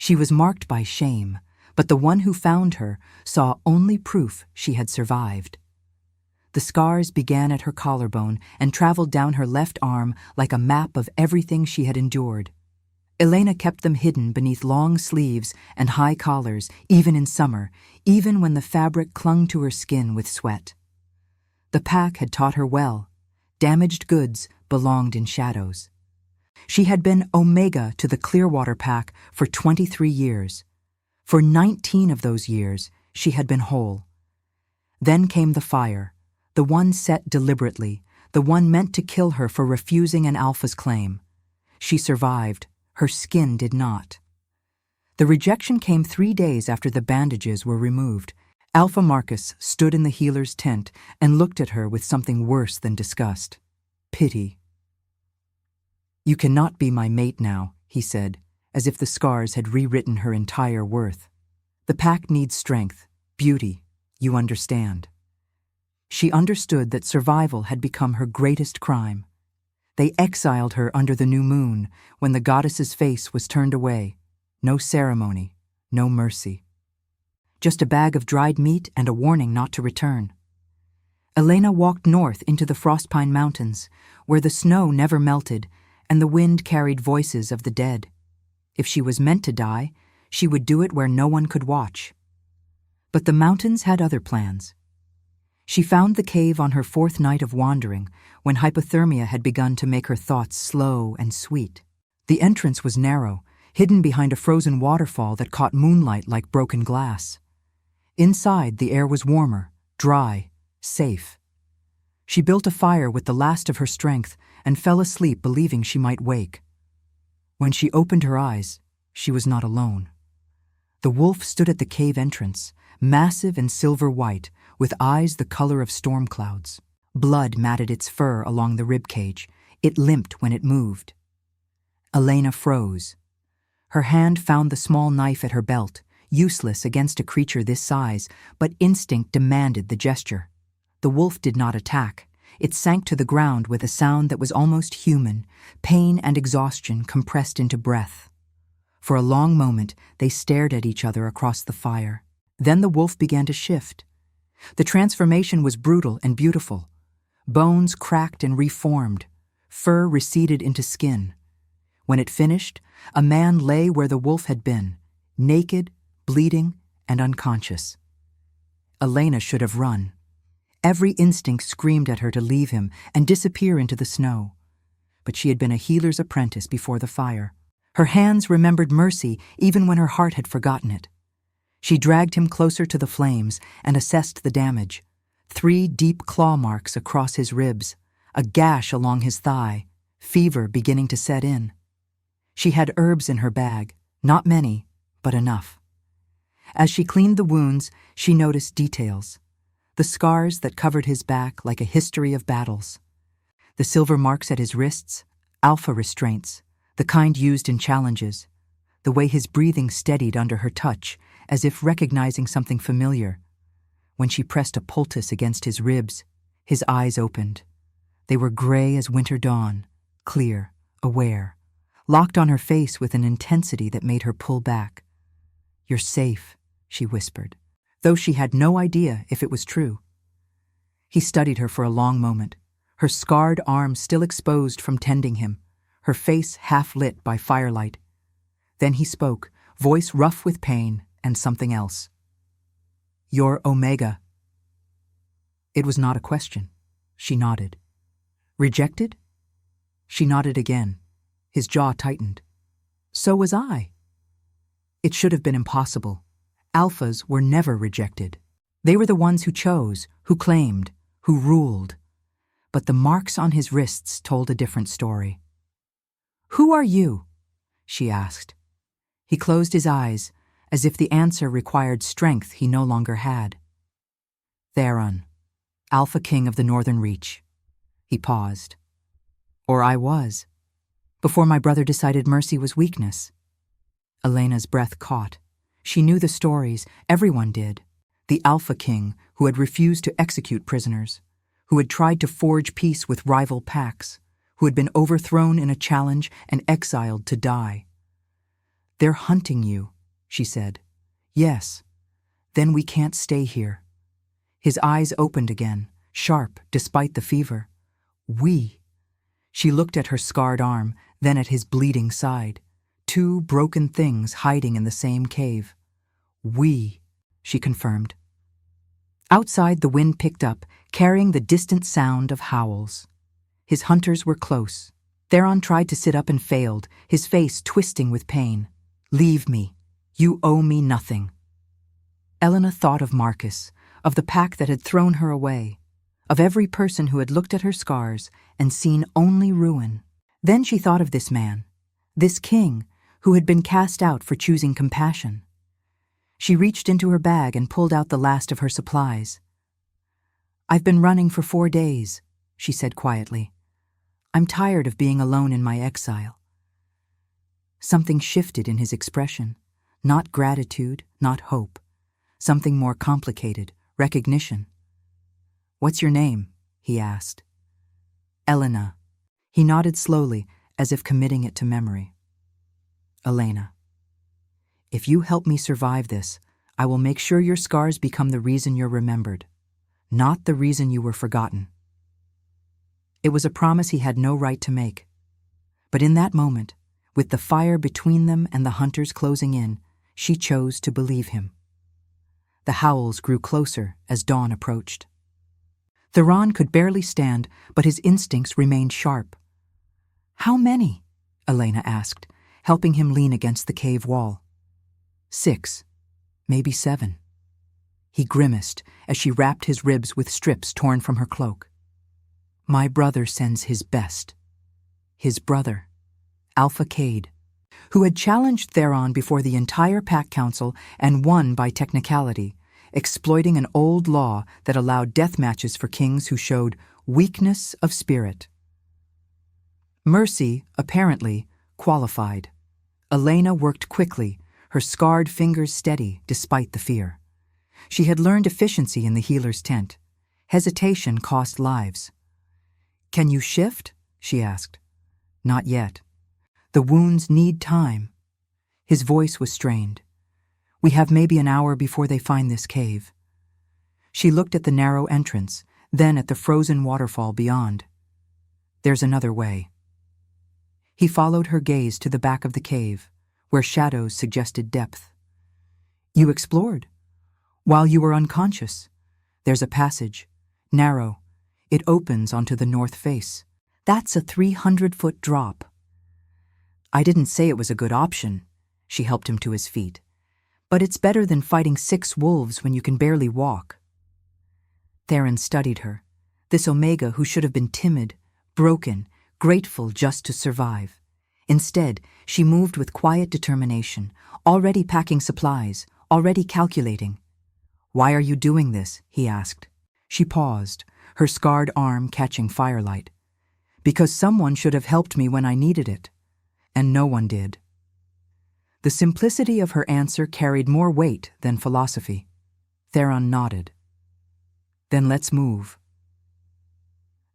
She was marked by shame, but the one who found her saw only proof she had survived. The scars began at her collarbone and traveled down her left arm like a map of everything she had endured. Elena kept them hidden beneath long sleeves and high collars, even in summer, even when the fabric clung to her skin with sweat. The pack had taught her well. Damaged goods belonged in shadows. She had been Omega to the Clearwater pack for 23 years. For 19 of those years, she had been whole. Then came the fire, the one set deliberately, the one meant to kill her for refusing an alpha's claim. She survived. Her skin did not. The rejection came 3 days after the bandages were removed. Alpha Marcus stood in the healer's tent and looked at her with something worse than disgust. Pity. "You cannot be my mate now," he said, as if the scars had rewritten her entire worth. "The pack needs strength, beauty, you understand." She understood that survival had become her greatest crime. They exiled her under the new moon when the goddess's face was turned away. No ceremony, no mercy. Just a bag of dried meat and a warning not to return. Elena walked north into the Frostpine Mountains, where the snow never melted and the wind carried voices of the dead. If she was meant to die, she would do it where no one could watch. But the mountains had other plans. She found the cave on her 4th night of wandering, when hypothermia had begun to make her thoughts slow and sweet. The entrance was narrow, hidden behind a frozen waterfall that caught moonlight like broken glass. Inside, the air was warmer, dry, safe. She built a fire with the last of her strength and fell asleep believing she might wake. When she opened her eyes, she was not alone. The wolf stood at the cave entrance, massive and silver white, with eyes the color of storm clouds. Blood matted its fur along the ribcage. It limped when it moved. Elena froze. Her hand found the small knife at her belt, useless against a creature this size, but instinct demanded the gesture. The wolf did not attack. It sank to the ground with a sound that was almost human, pain and exhaustion compressed into breath. For a long moment, they stared at each other across the fire. Then the wolf began to shift. The transformation was brutal and beautiful. Bones cracked and reformed. Fur receded into skin. When it finished, a man lay where the wolf had been, naked, bleeding, and unconscious. Elena should have run. Every instinct screamed at her to leave him and disappear into the snow. But she had been a healer's apprentice before the fire. Her hands remembered mercy even when her heart had forgotten it. She dragged him closer to the flames and assessed the damage. 3 deep claw marks across his ribs, a gash along his thigh, fever beginning to set in. She had herbs in her bag, not many, but enough. As she cleaned the wounds, she noticed details. The scars that covered his back like a history of battles. The silver marks at his wrists, alpha restraints, the kind used in challenges. The way his breathing steadied under her touch, as if recognizing something familiar. When she pressed a poultice against his ribs, his eyes opened. They were gray as winter dawn, clear, aware, locked on her face with an intensity that made her pull back. "You're safe," she whispered, though she had no idea if it was true. He studied her for a long moment, her scarred arm still exposed from tending him, her face half lit by firelight. Then he spoke, voice rough with pain and something else. "You're Omega." It was not a question. She nodded. "Rejected?" She nodded again. His jaw tightened. "So was I." It should have been impossible. Alphas were never rejected. They were the ones who chose, who claimed, who ruled. But the marks on his wrists told a different story. "Who are you?" she asked. He closed his eyes, as if the answer required strength he no longer had. "Theron, Alpha King of the Northern Reach." He paused. "Or I was, before my brother decided mercy was weakness." Elena's breath caught. She knew the stories, everyone did. The Alpha King who had refused to execute prisoners, who had tried to forge peace with rival packs, who had been overthrown in a challenge and exiled to die. "They're hunting you," she said. Yes. Then we can't stay here. His eyes opened again, sharp despite the fever. We. She looked at her scarred arm, then at his bleeding side. Two broken things hiding in the same cave. We, she confirmed. Outside, the wind picked up, carrying the distant sound of howls. His hunters were close. Theron tried to sit up and failed, his face twisting with pain. Leave me. You owe me nothing. Elena thought of Marcus, of the pack that had thrown her away, of every person who had looked at her scars and seen only ruin. Then she thought of this man, this king, who had been cast out for choosing compassion. She reached into her bag and pulled out the last of her supplies. I've been running for 4 days, she said quietly. I'm tired of being alone in my exile. Something shifted in his expression, not gratitude, not hope. Something more complicated, recognition. What's your name? He asked. Elena. He nodded slowly, as if committing it to memory. Elena. If you help me survive this, I will make sure your scars become the reason you're remembered, not the reason you were forgotten. It was a promise he had no right to make. But in that moment, with the fire between them and the hunters closing in, she chose to believe him. The howls grew closer as dawn approached. Theron could barely stand, but his instincts remained sharp. How many? Elena asked, helping him lean against the cave wall. 6, maybe 7. He grimaced as she wrapped his ribs with strips torn from her cloak. My brother sends his best. His brother, Alpha Cade, who had challenged Theron before the entire Pack Council and won by technicality, exploiting an old law that allowed death matches for kings who showed weakness of spirit. Mercy, apparently, qualified. Elena worked quickly, her scarred fingers steady despite the fear. She had learned efficiency in the healer's tent. Hesitation cost lives. Can you shift? She asked. Not yet. The wounds need time. His voice was strained. We have maybe an hour before they find this cave. She looked at the narrow entrance, then at the frozen waterfall beyond. There's another way. He followed her gaze to the back of the cave, where shadows suggested depth. You explored. While you were unconscious. There's a passage, narrow. It opens onto the north face. That's a 300-foot drop. I didn't say it was a good option. She helped him to his feet. But it's better than fighting 6 wolves when you can barely walk. Theron studied her, this Omega who should have been timid, broken, grateful just to survive. Instead, she moved with quiet determination, already packing supplies, already calculating. Why are you doing this? He asked. She paused, her scarred arm catching firelight. Because someone should have helped me when I needed it. And no one did. The simplicity of her answer carried more weight than philosophy. Theron nodded. Then let's move.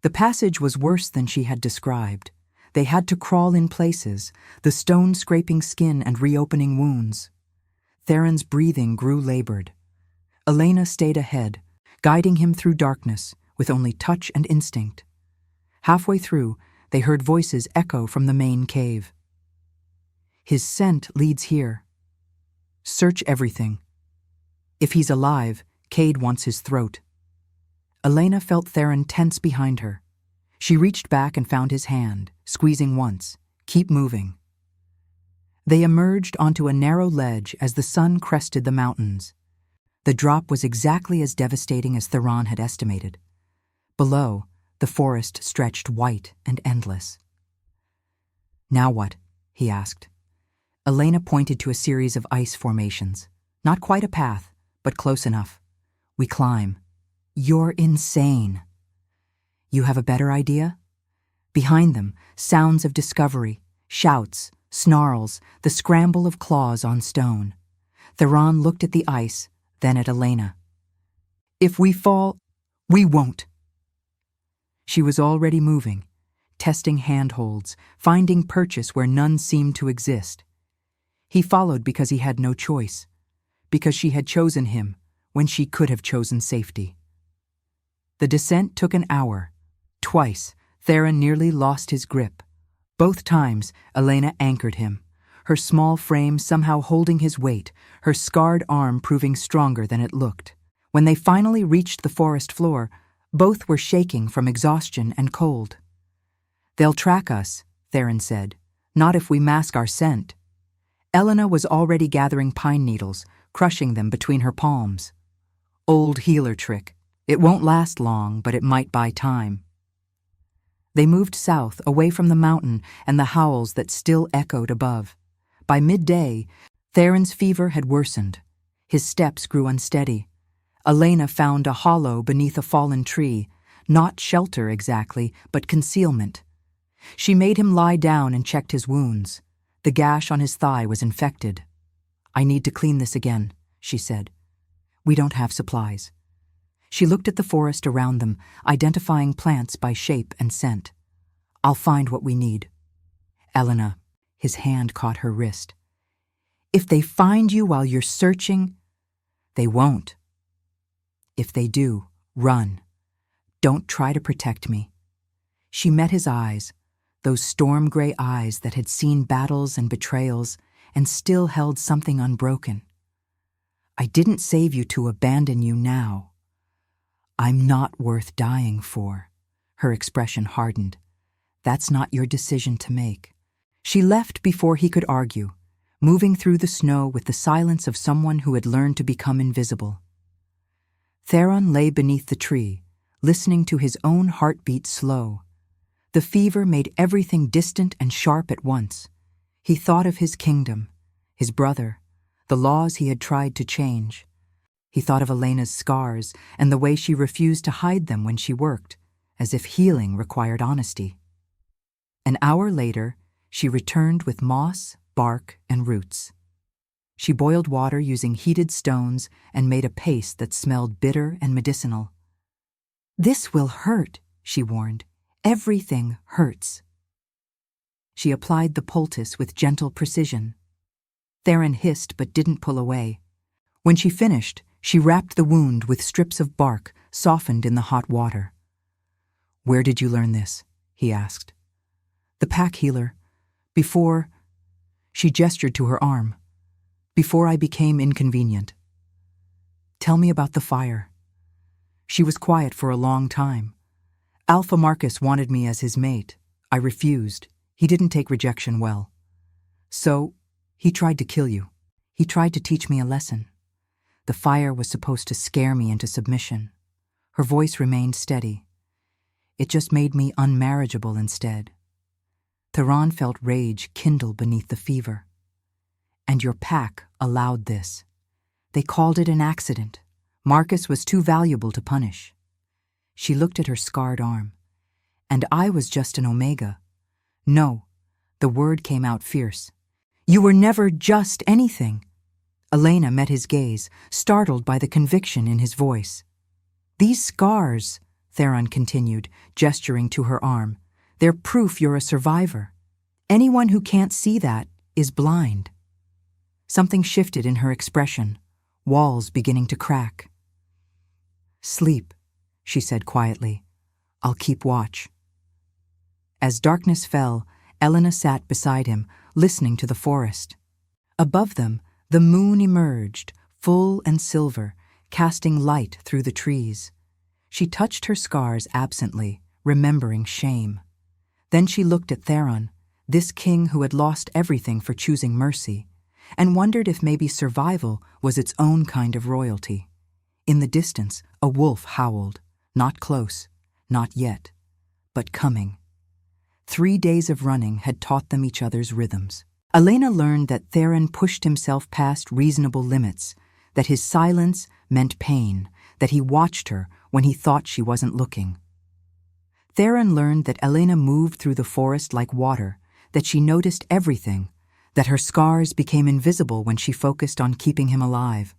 The passage was worse than she had described. They had to crawl in places, the stone scraping skin and reopening wounds. Theron's breathing grew labored. Elena stayed ahead, guiding him through darkness with only touch and instinct. Halfway through, they heard voices echo from the main cave. His scent leads here. Search everything. If he's alive, Cade wants his throat. Elena felt Theron tense behind her. She reached back and found his hand, squeezing once. Keep moving. They emerged onto a narrow ledge as the sun crested the mountains. The drop was exactly as devastating as Theron had estimated. Below, the forest stretched white and endless. Now what? He asked. Elena pointed to a series of ice formations. Not quite a path, but close enough. We climb. You're insane. You have a better idea? Behind them, sounds of discovery, shouts, snarls, the scramble of claws on stone. Theron looked at the ice, then at Elena. If we fall, we won't. She was already moving, testing handholds, finding purchase where none seemed to exist. He followed because he had no choice, because she had chosen him when she could have chosen safety. The descent took an hour. Twice, Theron nearly lost his grip. Both times, Elena anchored him, her small frame somehow holding his weight, her scarred arm proving stronger than it looked. When they finally reached the forest floor, both were shaking from exhaustion and cold. "They'll track us," Theron said. "Not if we mask our scent." Elena was already gathering pine needles, crushing them between her palms. "Old healer trick. It won't last long, but it might buy time." They moved south, away from the mountain and the howls that still echoed above. By midday, Theron's fever had worsened. His steps grew unsteady. Elena found a hollow beneath a fallen tree, not shelter exactly, but concealment. She made him lie down and checked his wounds. The gash on his thigh was infected. "I need to clean this again," she said. "We don't have supplies." She looked at the forest around them, identifying plants by shape and scent. "I'll find what we need." "Elena," his hand caught her wrist. "If they find you while you're searching..." "They won't." "If they do, run. Don't try to protect me." She met his eyes, those storm-gray eyes that had seen battles and betrayals and still held something unbroken. "I didn't save you to abandon you now." "I'm not worth dying for." Her expression hardened. "That's not your decision to make." She left before he could argue, moving through the snow with the silence of someone who had learned to become invisible. Theron lay beneath the tree, listening to his own heartbeat slow. The fever made everything distant and sharp at once. He thought of his kingdom, his brother, the laws he had tried to change. He thought of Elena's scars and the way she refused to hide them when she worked, as if healing required honesty. An hour later, she returned with moss, bark, and roots. She boiled water using heated stones and made a paste that smelled bitter and medicinal. "This will hurt," she warned. "Everything hurts." She applied the poultice with gentle precision. Theron hissed but didn't pull away. When she finished, she wrapped the wound with strips of bark softened in the hot water. "Where did you learn this?" he asked. "The pack healer. Before..." She gestured to her arm. "Before I became inconvenient." "Tell me about the fire." She was quiet for a long time. "Alpha Marcus wanted me as his mate. I refused. He didn't take rejection well. So, he tried to kill you. He tried to teach me a lesson. The fire was supposed to scare me into submission." Her voice remained steady. "It just made me unmarriageable instead." Theron felt rage kindle beneath the fever. "And your pack allowed this. They called it an accident. Marcus was too valuable to punish." She looked at her scarred arm. "And I was just an omega." "No," the word came out fierce. "You were never just anything." Elena met his gaze, startled by the conviction in his voice. "These scars," Theron continued, gesturing to her arm, "they're proof you're a survivor. Anyone who can't see that is blind." Something shifted in her expression, walls beginning to crack. "Sleep," she said quietly. "I'll keep watch." As darkness fell, Elena sat beside him, listening to the forest. Above them, the moon emerged, full and silver, casting light through the trees. She touched her scars absently, remembering shame. Then she looked at Theron, this king who had lost everything for choosing mercy, and wondered if maybe survival was its own kind of royalty. In the distance, a wolf howled, not close, not yet, but coming. 3 days of running had taught them each other's rhythms. Elena learned that Theron pushed himself past reasonable limits, that his silence meant pain, that he watched her when he thought she wasn't looking. Theron learned that Elena moved through the forest like water, that she noticed everything, that her scars became invisible when she focused on keeping him alive.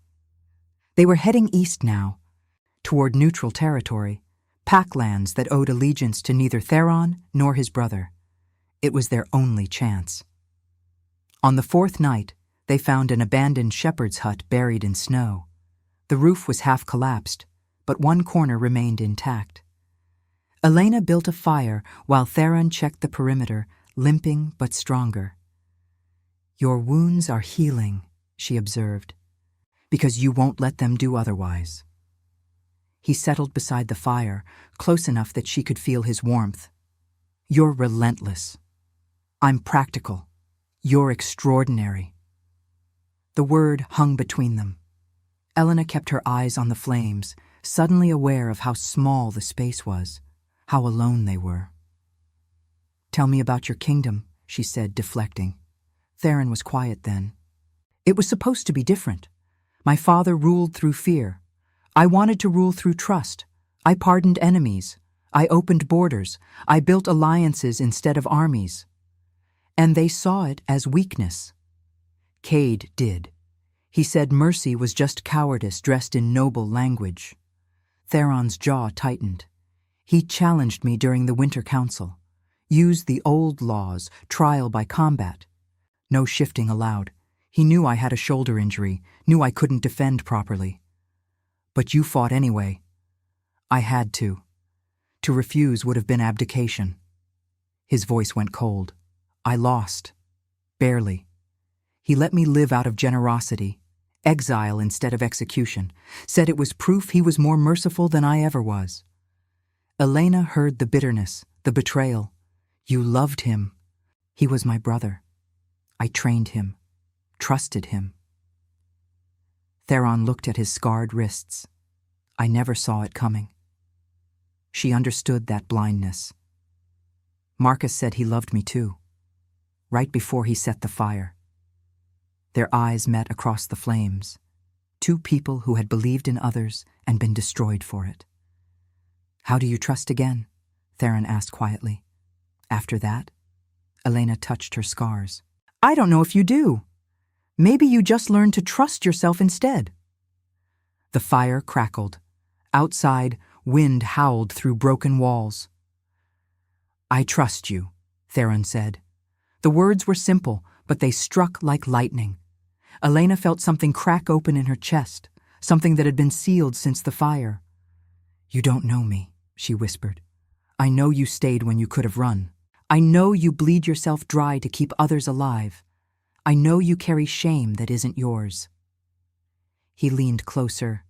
They were heading east now, toward neutral territory, packlands that owed allegiance to neither Theron nor his brother. It was their only chance. On the 4th night, They found an abandoned shepherd's hut buried in snow. The roof was half collapsed, but one corner remained intact. Elena built a fire while Theron checked the perimeter, limping but stronger. "Your wounds are healing," she observed, "because you won't let them do otherwise." He settled beside the fire, close enough that she could feel his warmth. "You're relentless. I'm practical. You're extraordinary." The word hung between them. Elena kept her eyes on the flames, suddenly aware of how small the space was, how alone they were. "Tell me about your kingdom," she said, deflecting. Theron was quiet then. "It was supposed to be different. My father ruled through fear. I wanted to rule through trust. I pardoned enemies. I opened borders. I built alliances instead of armies. And they saw it as weakness. Cade did. He said mercy was just cowardice dressed in noble language." Theron's jaw tightened. "He challenged me during the Winter Council. Used the old laws, trial by combat. No shifting allowed. He knew I had a shoulder injury, knew I couldn't defend properly. But you fought anyway." "I had to. To refuse would have been abdication." His voice went cold. "I lost. Barely. He let me live out of generosity, exile instead of execution, said it was proof he was more merciful than I ever was." Elena heard the bitterness, the betrayal. "You loved him. He was my brother. I trained him, trusted him." Theron looked at his scarred wrists. "I never saw it coming." She understood that blindness. "Marcus said he loved me too, right before he set the fire." Their eyes met across the flames. Two people who had believed in others and been destroyed for it. "How do you trust again?" Theron asked quietly. "After that?" Elena touched her scars. "I don't know if you do. Maybe you just learned to trust yourself instead." The fire crackled. Outside, wind howled through broken walls. "I trust you," Theron said. The words were simple, but they struck like lightning. Elena felt something crack open in her chest, something that had been sealed since the fire. "You don't know me," she whispered. "I know you stayed when you could have run. I know you bleed yourself dry to keep others alive. I know you carry shame that isn't yours." He leaned closer.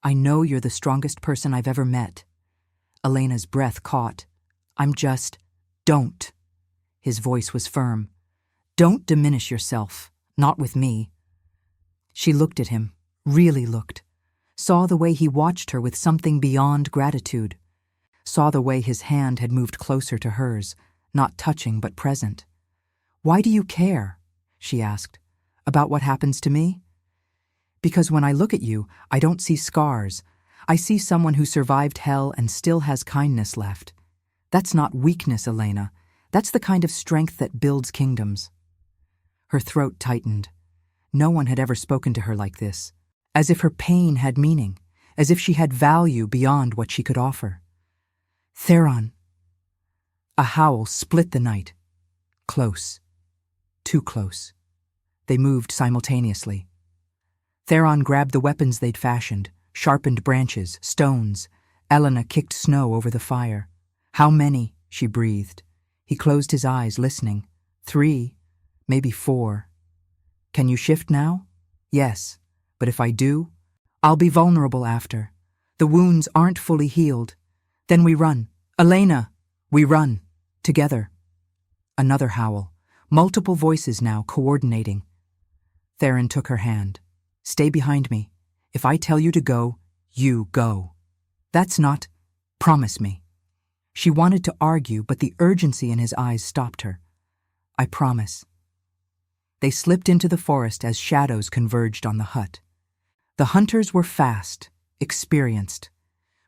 "I know you're the strongest person I've ever met." Elena's breath caught. Don't." His voice was firm. "Don't diminish yourself. Not with me." She looked at him, really looked. Saw the way he watched her with something beyond gratitude. Saw the way his hand had moved closer to hers, not touching but present. "Why do you care?" she asked. "About what happens to me?" "Because when I look at you, I don't see scars. I see someone who survived hell and still has kindness left. That's not weakness, Elena. That's the kind of strength that builds kingdoms." Her throat tightened. No one had ever spoken to her like this, as if her pain had meaning, as if she had value beyond what she could offer. "Theron." A howl split the night. Close. Too close. They moved simultaneously. Theron grabbed the weapons they'd fashioned, sharpened branches, stones. Elena kicked snow over the fire. "How many?" she breathed. He closed his eyes, listening. 3, maybe 4. "Can you shift now?" "Yes, but if I do, I'll be vulnerable after. The wounds aren't fully healed. Then we run. Elena, we run. Together." Another howl. Multiple voices now, coordinating. Theron took her hand. "Stay behind me. If I tell you to go, you go. That's not... Promise me." She wanted to argue, but the urgency in his eyes stopped her. "I promise." They slipped into the forest as shadows converged on the hut. The hunters were fast, experienced.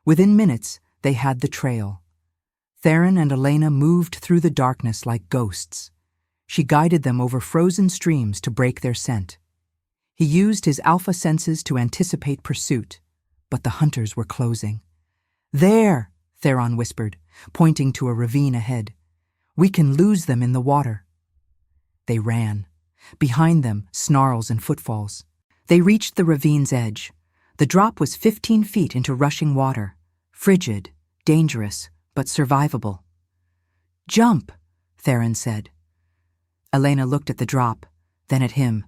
Within minutes, they had the trail. Theron and Elena moved through the darkness like ghosts. She guided them over frozen streams to break their scent. He used his alpha senses to anticipate pursuit, but the hunters were closing. "There," Theron whispered, pointing to a ravine ahead. "We can lose them in the water." They ran. Behind them, snarls and footfalls. They reached the ravine's edge. The drop was 15 feet into rushing water. Frigid, dangerous, but survivable. "Jump," Theron said. Elena looked at the drop, then at him.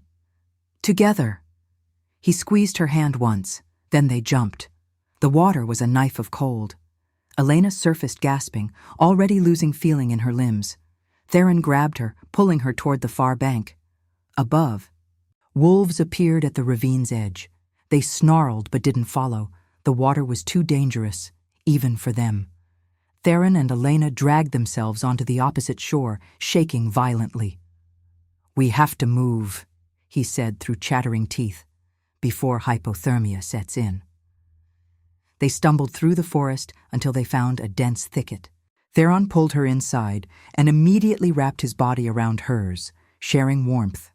"Together." He squeezed her hand once, then they jumped. The water was a knife of cold. Elena surfaced gasping, already losing feeling in her limbs. Theron grabbed her, pulling her toward the far bank. Above, wolves appeared at the ravine's edge. They snarled but didn't follow. The water was too dangerous, even for them. Theron and Elena dragged themselves onto the opposite shore, shaking violently. "We have to move," he said through chattering teeth, before hypothermia sets in. They stumbled through the forest until they found a dense thicket. Theron pulled her inside and immediately wrapped his body around hers, sharing warmth.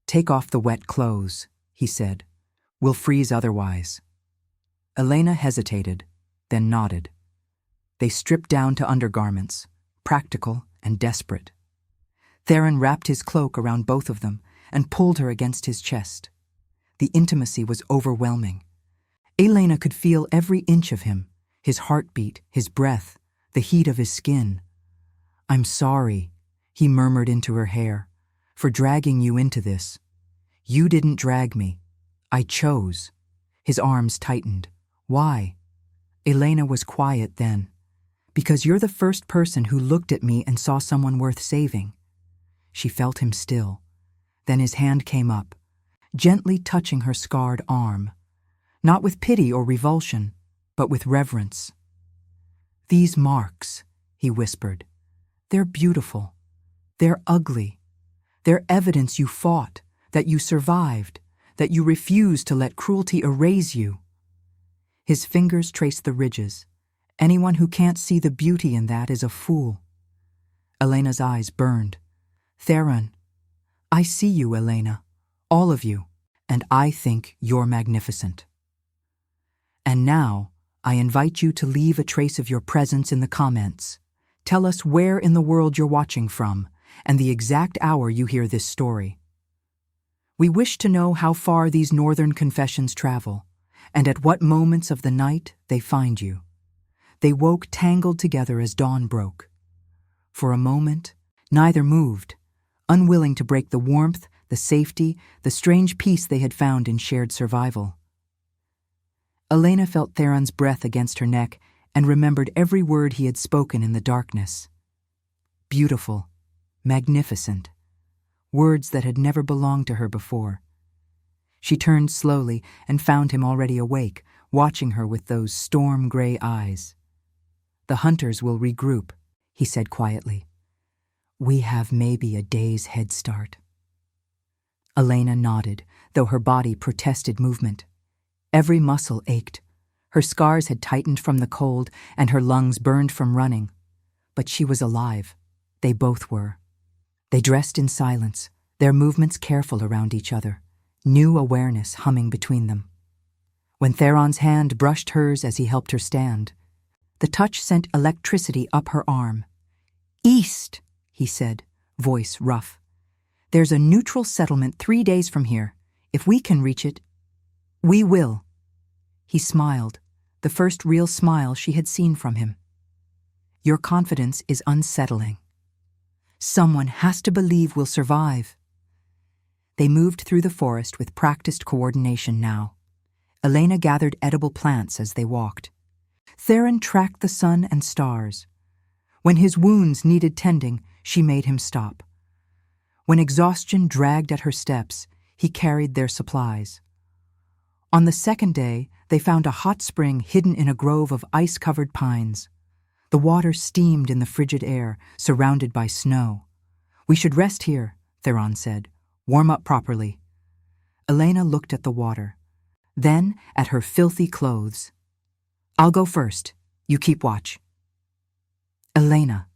"Take off the wet clothes," he said. "We'll freeze otherwise." Elena hesitated, then nodded. They stripped down to undergarments, practical and desperate. Theron wrapped his cloak around both of them and pulled her against his chest. The intimacy was overwhelming. Elena could feel every inch of him, his heartbeat, his breath, the heat of his skin. "I'm sorry," he murmured into her hair, "for dragging you into this. You didn't drag me. I chose." His arms tightened. "Why?" Elena was quiet then. "Because you're the first person who looked at me and saw someone worth saving." She felt him still. Then his hand came up, gently touching her scarred arm. Not with pity or revulsion, but with reverence. "These marks," he whispered, "they're beautiful. They're ugly. They're evidence you fought, that you survived, that you refused to let cruelty erase you." His fingers traced the ridges. Anyone who can't see the beauty in that is a fool. Elena's eyes burned. "Theron, I see you, Elena, all of you, and I think you're magnificent. And now, I invite you to leave a trace of your presence in the comments. Tell us where in the world you're watching from, and the exact hour you hear this story. We wish to know how far these northern confessions travel, and at what moments of the night they find you. They woke tangled together as dawn broke. For a moment, neither moved, unwilling to break the warmth, the safety, the strange peace they had found in shared survival. Elena felt Theron's breath against her neck and remembered every word he had spoken in the darkness. Beautiful, magnificent, words that had never belonged to her before. She turned slowly and found him already awake, watching her with those storm-gray eyes. "The hunters will regroup," he said quietly. "We have maybe a day's head start." Elena nodded, though her body protested movement. Every muscle ached. Her scars had tightened from the cold, and her lungs burned from running. But she was alive. They both were. They dressed in silence, their movements careful around each other, new awareness humming between them. When Theron's hand brushed hers as he helped her stand, the touch sent electricity up her arm. "East," he said, voice rough. "There's a neutral settlement 3 days from here. If we can reach it, we will." He smiled, the first real smile she had seen from him. "Your confidence is unsettling. Someone has to believe we'll survive." They moved through the forest with practiced coordination now. Elena gathered edible plants as they walked. Theron tracked the sun and stars. When his wounds needed tending, she made him stop. When exhaustion dragged at her steps, he carried their supplies. On the second day, they found a hot spring hidden in a grove of ice-covered pines. The water steamed in the frigid air, surrounded by snow. "We should rest here," Theron said. "Warm up properly." Elena looked at the water, then at her filthy clothes. "I'll go first. You keep watch." Elena.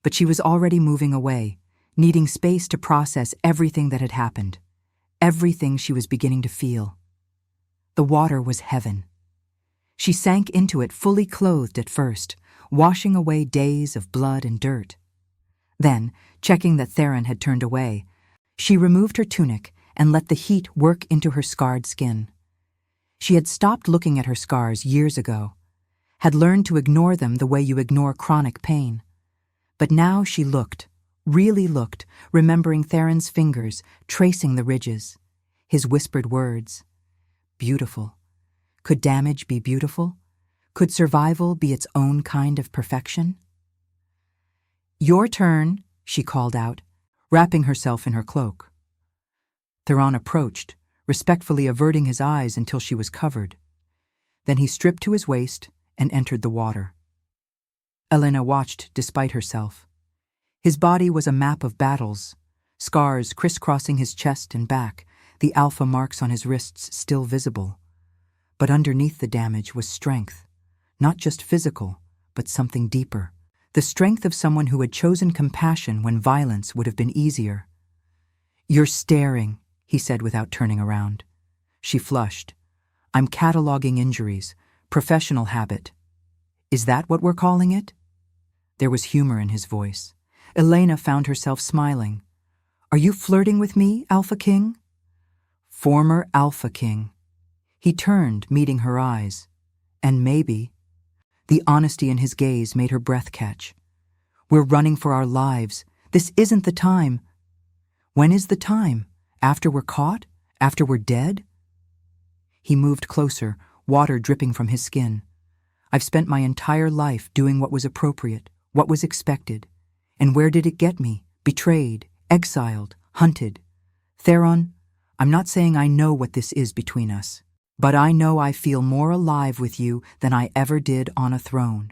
But she was already moving away, needing space to process everything that had happened, everything she was beginning to feel. The water was heaven. She sank into it fully clothed at first, washing away days of blood and dirt. Then, checking that Theron had turned away, she removed her tunic and let the heat work into her scarred skin. She had stopped looking at her scars years ago, had learned to ignore them the way you ignore chronic pain. But now she looked, really looked, remembering Theron's fingers tracing the ridges, his whispered words. Beautiful. Could damage be beautiful? Could survival be its own kind of perfection? "Your turn," she called out, wrapping herself in her cloak. Theron approached, respectfully averting his eyes until she was covered. Then he stripped to his waist and entered the water. Elena watched despite herself. His body was a map of battles, scars crisscrossing his chest and back, the alpha marks on his wrists still visible. But underneath the damage was strength, not just physical, but something deeper, the strength of someone who had chosen compassion when violence would have been easier. "You're staring," he said without turning around. She flushed. "I'm cataloging injuries, professional habit. Is that what we're calling it?" There was humor in his voice. Elena found herself smiling. "Are you flirting with me, Alpha King?" Former Alpha King. He turned, meeting her eyes. And maybe. The honesty in his gaze made her breath catch. "We're running for our lives. This isn't the time." "When is the time? After we're caught? After we're dead?" He moved closer, water dripping from his skin. "I've spent my entire life doing what was appropriate, what was expected. And where did it get me? Betrayed, exiled, hunted. Theron, I'm not saying I know what this is between us, but I know I feel more alive with you than I ever did on a throne.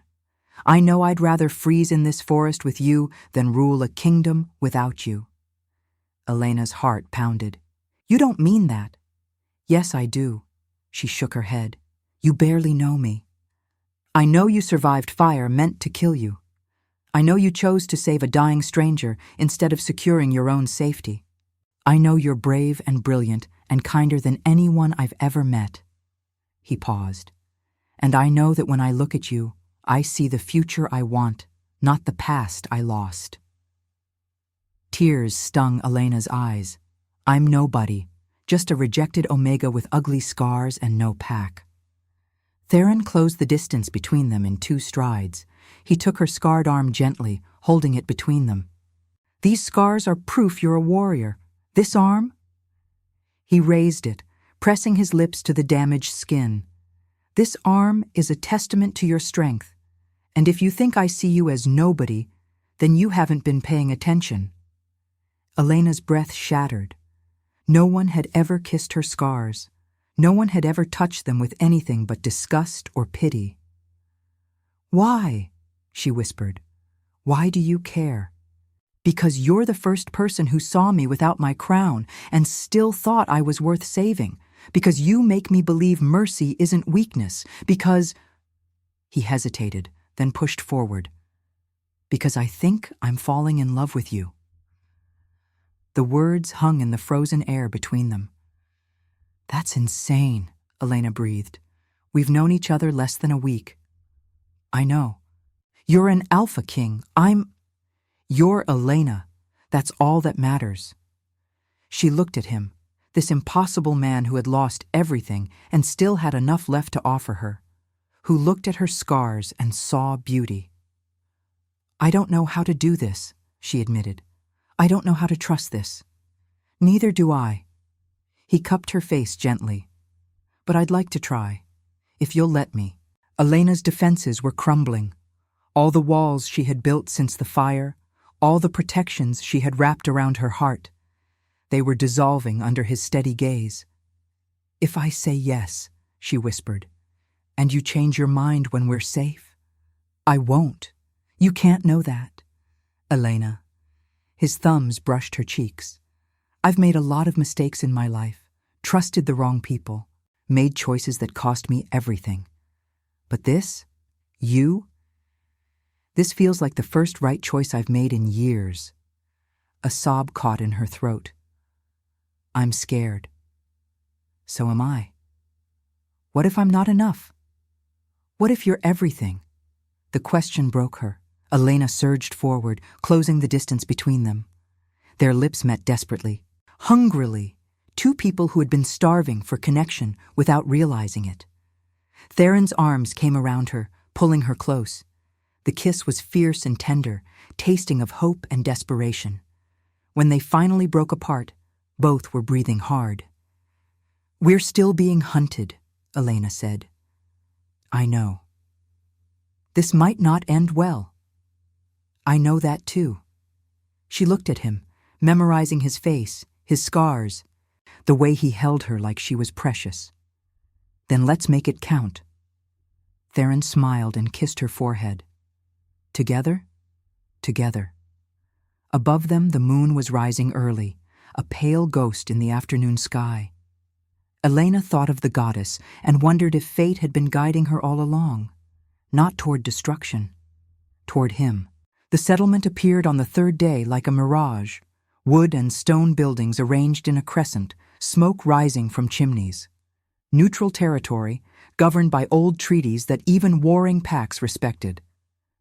I know I'd rather freeze in this forest with you than rule a kingdom without you." Elena's heart pounded. "You don't mean that." "Yes, I do." She shook her head. "You barely know me. I know you survived fire meant to kill you. I know you chose to save a dying stranger instead of securing your own safety. I know you're brave and brilliant and kinder than anyone I've ever met." He paused. "And I know that when I look at you, I see the future I want, not the past I lost." Tears stung Elena's eyes. "I'm nobody, just a rejected Omega with ugly scars and no pack." Theron closed the distance between them in 2 strides. He took her scarred arm gently, holding it between them. "These scars are proof you're a warrior. This arm?" He raised it, pressing his lips to the damaged skin. "This arm is a testament to your strength. And if you think I see you as nobody, then you haven't been paying attention." Elena's breath shattered. No one had ever kissed her scars. No one had ever touched them with anything but disgust or pity. "Why?" she whispered. "Why do you care?" "Because you're the first person who saw me without my crown and still thought I was worth saving. Because you make me believe mercy isn't weakness. Because—" He hesitated, then pushed forward. "Because I think I'm falling in love with you." The words hung in the frozen air between them. "That's insane," Elena breathed. "We've known each other less than a week." "I know. You're an Alpha King. You're Elena. That's all that matters." She looked at him, this impossible man who had lost everything and still had enough left to offer her, who looked at her scars and saw beauty. "I don't know how to do this," she admitted. "I don't know how to trust this." "Neither do I." He cupped her face gently. "But I'd like to try, if you'll let me." Elena's defenses were crumbling. All the walls she had built since the fire, all the protections she had wrapped around her heart, they were dissolving under his steady gaze. "If I say yes," she whispered, "and you change your mind when we're safe?" "I won't. You can't know that." "Elena." His thumbs brushed her cheeks. "I've made a lot of mistakes in my life, trusted the wrong people, made choices that cost me everything. But this, this feels like the first right choice I've made in years." A sob caught in her throat. "I'm scared." "So am I. What if I'm not enough? What if you're everything?" The question broke her, Elena surged forward, closing the distance between them. Their lips met desperately, hungrily, two people who had been starving for connection without realizing it. Theron's arms came around her, pulling her close. The kiss was fierce and tender, tasting of hope and desperation. When they finally broke apart, both were breathing hard. "We're still being hunted," Elena said. "I know. This might not end well." "I know that too." She looked at him, memorizing his face, his scars, the way he held her like she was precious. "Then let's make it count." Theron smiled and kissed her forehead. Together? Together. Above them the moon was rising early, a pale ghost in the afternoon sky. Elena thought of the goddess and wondered if fate had been guiding her all along, not toward destruction, toward him. The settlement appeared on the third day like a mirage, wood and stone buildings arranged in a crescent, smoke rising from chimneys. Neutral territory, governed by old treaties that even warring packs respected.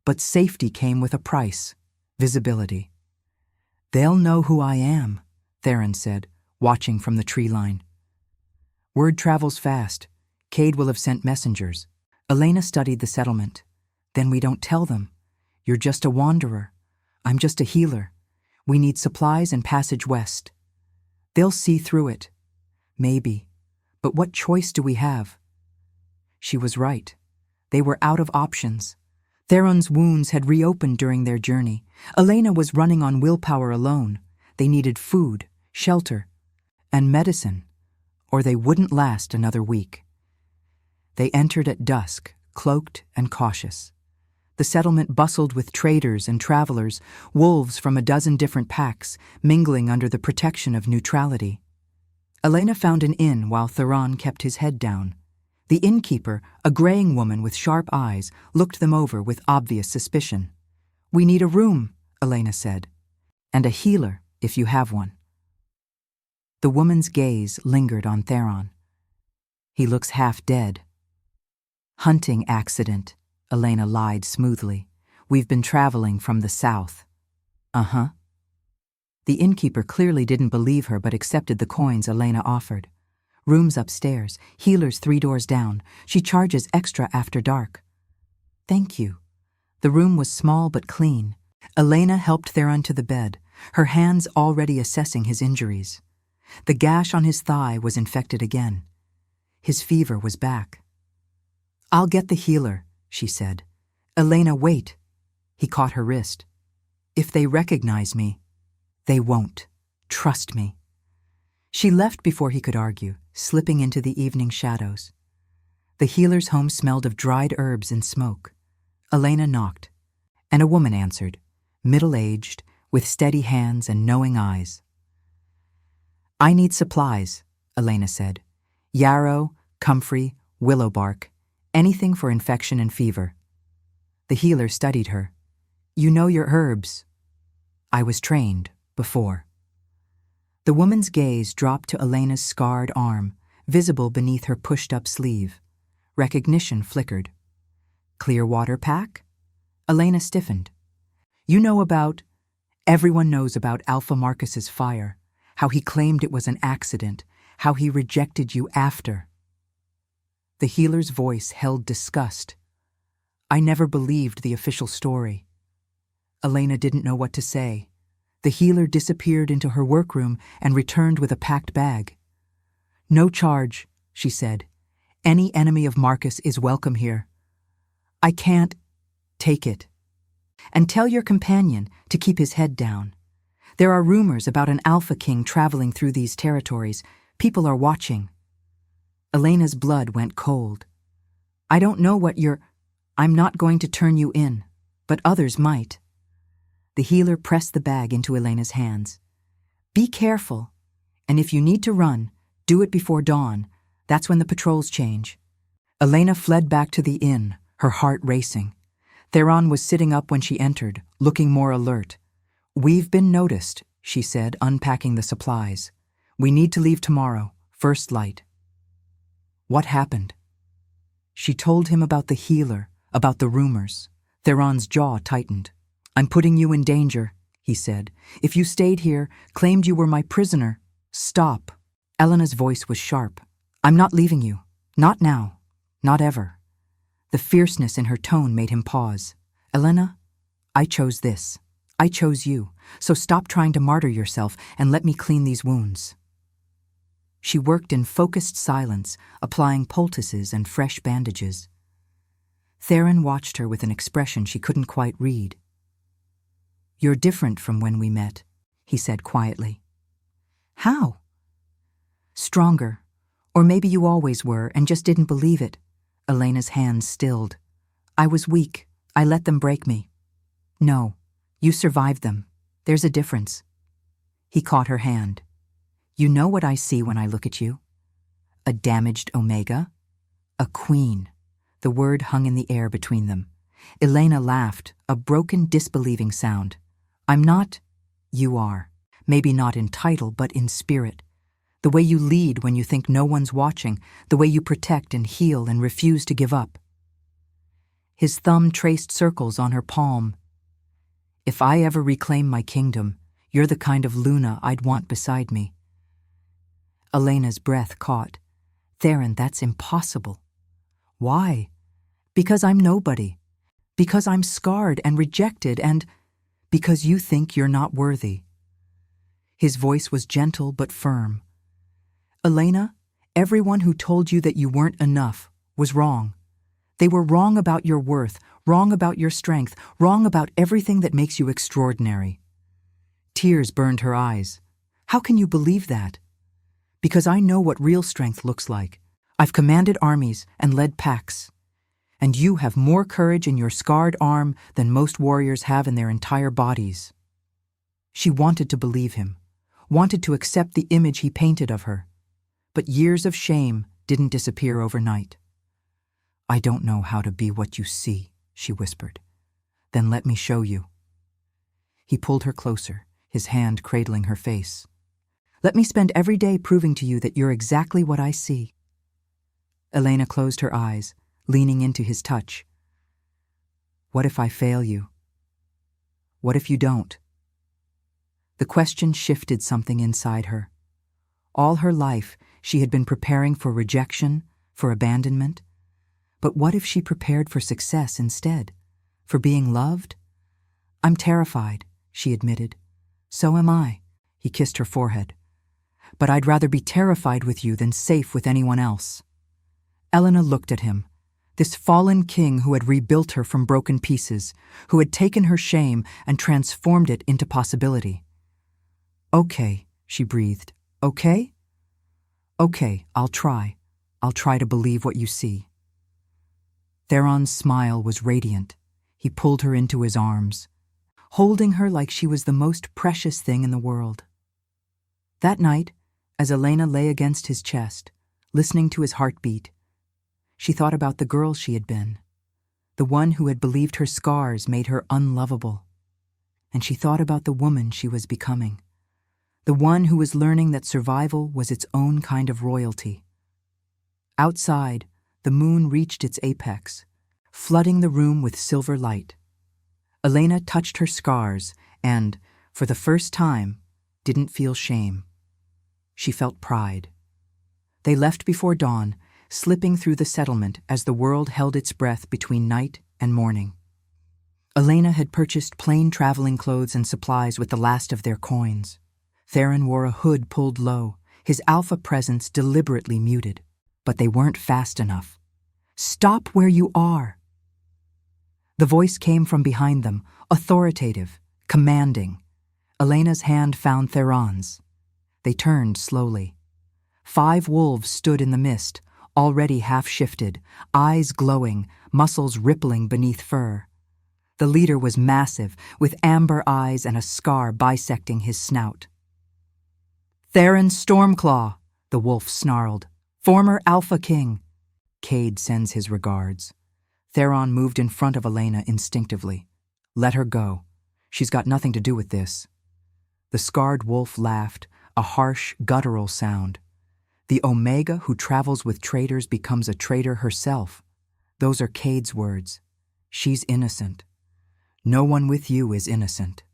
But safety came with a price, visibility. "They'll know who I am," Theron said, watching from the tree line. "Word travels fast. Cade will have sent messengers." Elena studied the settlement. "Then we don't tell them. You're just a wanderer. I'm just a healer. We need supplies and passage west. They'll see through it. Maybe. But what choice do we have?" She was right. They were out of options. Theron's wounds had reopened during their journey. Elena was running on willpower alone. They needed food, shelter, and medicine, or they wouldn't last another week. They entered at dusk, cloaked and cautious. The settlement bustled with traders and travelers, wolves from a dozen different packs, mingling under the protection of neutrality. Elena found an inn while Theron kept his head down. The innkeeper, a graying woman with sharp eyes, looked them over with obvious suspicion. "We need a room," Elena said, "and a healer, if you have one." The woman's gaze lingered on Theron. "He looks half dead." "Hunting accident," Elena lied smoothly. "We've been traveling from the south." "Uh-huh." The innkeeper clearly didn't believe her but accepted the coins Elena offered. "Rooms upstairs, healers 3 doors down. She charges extra after dark." "Thank you." The room was small but clean. Elena helped Theron to the bed, her hands already assessing his injuries. The gash on his thigh was infected again. His fever was back. "I'll get the healer," she said. "Elena, wait." He caught her wrist. "If they recognize me." "They won't. Trust me." She left before he could argue, slipping into the evening shadows. The healer's home smelled of dried herbs and smoke. Elena knocked, and a woman answered, middle-aged, with steady hands and knowing eyes. "I need supplies," Elena said. "Yarrow, comfrey, willow bark, anything for infection and fever." The healer studied her. "You know your herbs." "I was trained before." The woman's gaze dropped to Elena's scarred arm, visible beneath her pushed-up sleeve. Recognition flickered. "Clearwater pack?" Elena stiffened. "You know about—" "Everyone knows about Alpha Marcus's fire, how he claimed it was an accident, how he rejected you after." The healer's voice held disgust. "I never believed the official story." Elena didn't know what to say. The healer disappeared into her workroom and returned with a packed bag. "No charge," she said. "Any enemy of Marcus is welcome here." "I can't." "Take it. And tell your companion to keep his head down. There are rumors about an Alpha King traveling through these territories. People are watching." Elena's blood went cold. "I don't know what you're—" "I'm not going to turn you in, but others might." The healer pressed the bag into Elena's hands. "Be careful, and if you need to run, do it before dawn. That's when the patrols change." Elena fled back to the inn, her heart racing. Theron was sitting up when she entered, looking more alert. "We've been noticed," she said, unpacking the supplies. "We need to leave tomorrow, first light." "What happened?" She told him about the healer, about the rumors. Theron's jaw tightened. I'm putting you in danger, he said. If you stayed here, claimed you were my prisoner. Stop. Elena's voice was sharp. I'm not leaving you. Not now. Not ever. The fierceness in her tone made him pause. Elena, I chose this. I chose you. So stop trying to martyr yourself and let me clean these wounds. She worked in focused silence, applying poultices and fresh bandages. Theron watched her with an expression she couldn't quite read. You're different from when we met, he said quietly. How? Stronger. Or maybe you always were and just didn't believe it. Elena's hands stilled. I was weak. I let them break me. No, you survived them. There's a difference. He caught her hand. You know what I see when I look at you? A damaged Omega? A queen. The word hung in the air between them. Elena laughed, a broken, disbelieving sound. I'm not. You are. Maybe not in title, but in spirit. The way you lead when you think no one's watching, the way you protect and heal and refuse to give up. His thumb traced circles on her palm. If I ever reclaim my kingdom, you're the kind of Luna I'd want beside me. Elena's breath caught. Theron, that's impossible. Why? Because I'm nobody. Because I'm scarred and rejected and because you think you're not worthy. His voice was gentle but firm. Elena, everyone who told you that you weren't enough was wrong. They were wrong about your worth, wrong about your strength, wrong about everything that makes you extraordinary. Tears burned her eyes. How can you believe that? Because I know what real strength looks like. I've commanded armies and led packs. And you have more courage in your scarred arm than most warriors have in their entire bodies. She wanted to believe him, wanted to accept the image he painted of her. But years of shame didn't disappear overnight. I don't know how to be what you see, she whispered. Then let me show you. He pulled her closer, his hand cradling her face. Let me spend every day proving to you that you're exactly what I see. Elena closed her eyes, leaning into his touch. What if I fail you? What if you don't? The question shifted something inside her. All her life, she had been preparing for rejection, for abandonment. But what if she prepared for success instead? For being loved? I'm terrified, she admitted. So am I. He kissed her forehead. But I'd rather be terrified with you than safe with anyone else. Elena looked at him, this fallen king who had rebuilt her from broken pieces, who had taken her shame and transformed it into possibility. Okay, she breathed. Okay? Okay, I'll try. I'll try to believe what you see. Theron's smile was radiant. He pulled her into his arms, holding her like she was the most precious thing in the world. That night, as Elena lay against his chest, listening to his heartbeat, she thought about the girl she had been, the one who had believed her scars made her unlovable. And she thought about the woman she was becoming, the one who was learning that survival was its own kind of royalty. Outside, the moon reached its apex, flooding the room with silver light. Elena touched her scars and, for the first time, didn't feel shame. She felt pride. They left before dawn, slipping through the settlement as the world held its breath between night and morning. Elena had purchased plain traveling clothes and supplies with the last of their coins. Theron wore a hood pulled low, his alpha presence deliberately muted. But they weren't fast enough. Stop where you are. The voice came from behind them, authoritative, commanding. Elena's hand found Theron's. They turned slowly. 5 wolves stood in the mist, already half-shifted, eyes glowing, muscles rippling beneath fur. The leader was massive, with amber eyes and a scar bisecting his snout. Theron Stormclaw, the wolf snarled. Former Alpha King. Cade sends his regards. Theron moved in front of Elena instinctively. Let her go. She's got nothing to do with this. The scarred wolf laughed, a harsh, guttural sound. The Omega who travels with traitors becomes a traitor herself. Those are Cade's words. She's innocent. No one with you is innocent.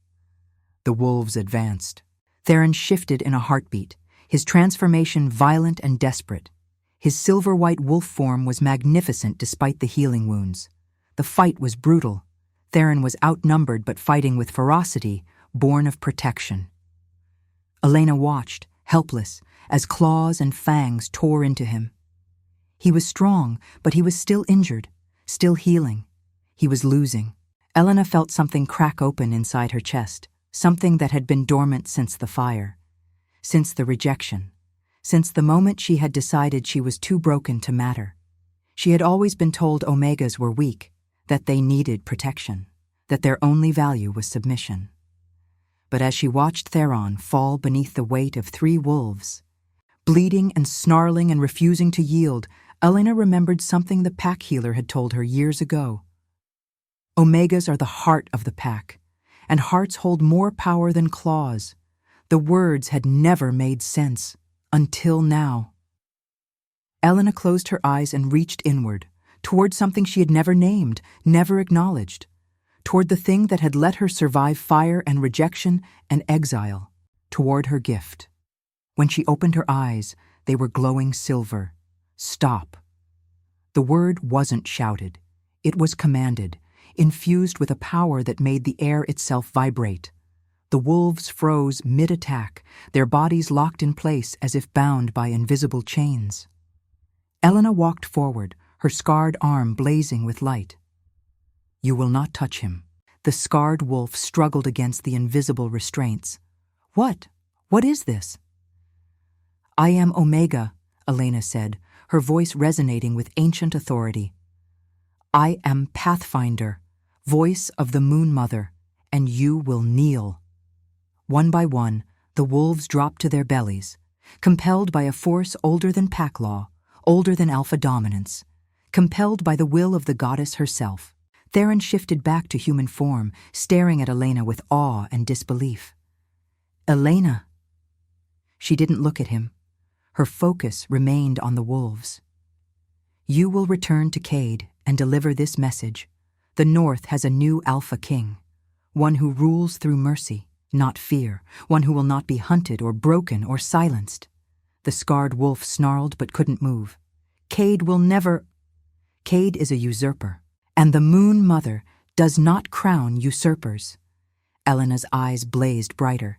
The wolves advanced. Theron shifted in a heartbeat, his transformation violent and desperate. His silver-white wolf form was magnificent despite the healing wounds. The fight was brutal. Theron was outnumbered but fighting with ferocity, born of protection. Elena watched, helpless, as claws and fangs tore into him. He was strong, but he was still injured, still healing. He was losing. Elena felt something crack open inside her chest, something that had been dormant since the fire, since the rejection, since the moment she had decided she was too broken to matter. She had always been told Omegas were weak, that they needed protection, that their only value was submission. But as she watched Theron fall beneath the weight of 3 wolves, bleeding and snarling and refusing to yield, Elena remembered something the pack healer had told her years ago. Omegas are the heart of the pack, and hearts hold more power than claws. The words had never made sense, until now. Elena closed her eyes and reached inward, toward something she had never named, never acknowledged, toward the thing that had let her survive fire and rejection and exile, toward her gift. When she opened her eyes, they were glowing silver. Stop. The word wasn't shouted. It was commanded, infused with a power that made the air itself vibrate. The wolves froze mid-attack, their bodies locked in place as if bound by invisible chains. Elena walked forward, her scarred arm blazing with light. You will not touch him. The scarred wolf struggled against the invisible restraints. What? What is this? I am Omega, Elena said, her voice resonating with ancient authority. I am Pathfinder, voice of the Moon Mother, and you will kneel. One by one, the wolves dropped to their bellies, compelled by a force older than pack law, older than alpha dominance, compelled by the will of the goddess herself. Theron shifted back to human form, staring at Elena with awe and disbelief. Elena. She didn't look at him. Her focus remained on the wolves. You will return to Cade and deliver this message. The North has a new Alpha King, one who rules through mercy, not fear, one who will not be hunted or broken or silenced. The scarred wolf snarled but couldn't move. Cade will never... Cade is a usurper, and the Moon Mother does not crown usurpers. Elena's eyes blazed brighter.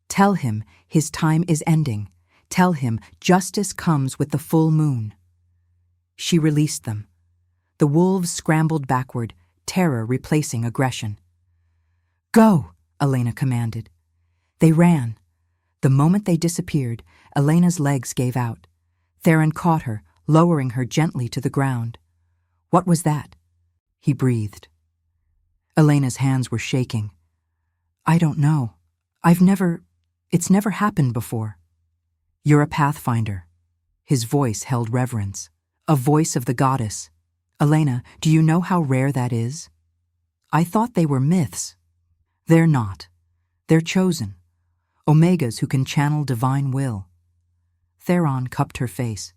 Tell him his time is ending. Tell him justice comes with the full moon. She released them. The wolves scrambled backward, terror replacing aggression. Go, Elena commanded. They ran. The moment they disappeared, Elena's legs gave out. Theron caught her, lowering her gently to the ground. What was that? He breathed. Elena's hands were shaking. I don't know. It's never happened before. You're a pathfinder. His voice held reverence. A voice of the goddess. Elena, do you know how rare that is? I thought they were myths. They're not. They're chosen. Omegas who can channel divine will. Theron cupped her face.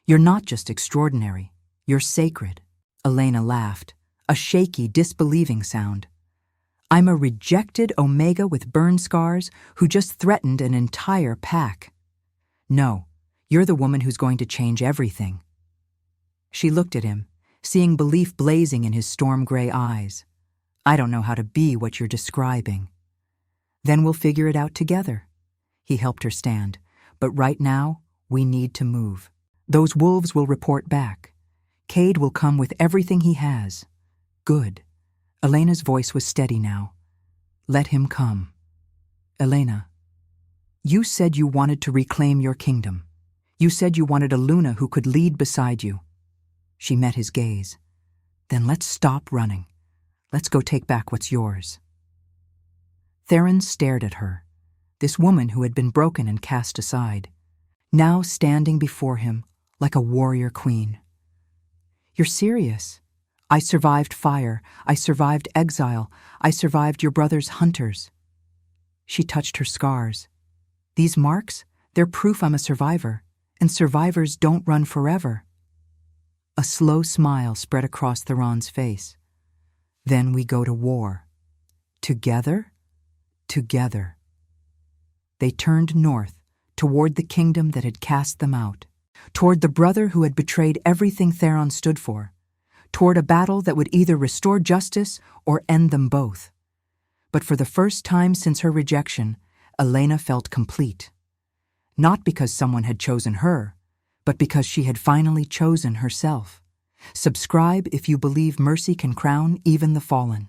You're not just extraordinary. You're sacred. Elena laughed, a shaky, disbelieving sound. I'm a rejected Omega with burn scars who just threatened an entire pack. No, you're the woman who's going to change everything. She looked at him, seeing belief blazing in his storm-gray eyes. I don't know how to be what you're describing. Then we'll figure it out together. He helped her stand, but right now, we need to move. Those wolves will report back. Cade will come with everything he has. Good. Elena's voice was steady now. Let him come. Elena, you said you wanted to reclaim your kingdom. You said you wanted a Luna who could lead beside you. She met his gaze. Then let's stop running. Let's go take back what's yours. Theron stared at her, this woman who had been broken and cast aside, now standing before him like a warrior queen. You're serious? I survived fire. I survived exile. I survived your brother's hunters. She touched her scars. These marks, they're proof I'm a survivor, and survivors don't run forever. A slow smile spread across Theron's face. Then we go to war. Together, together. They turned north, toward the kingdom that had cast them out, toward the brother who had betrayed everything Theron stood for, toward a battle that would either restore justice or end them both. But for the first time since her rejection, Elena felt complete. Not because someone had chosen her, but because she had finally chosen herself. Subscribe if you believe mercy can crown even the fallen.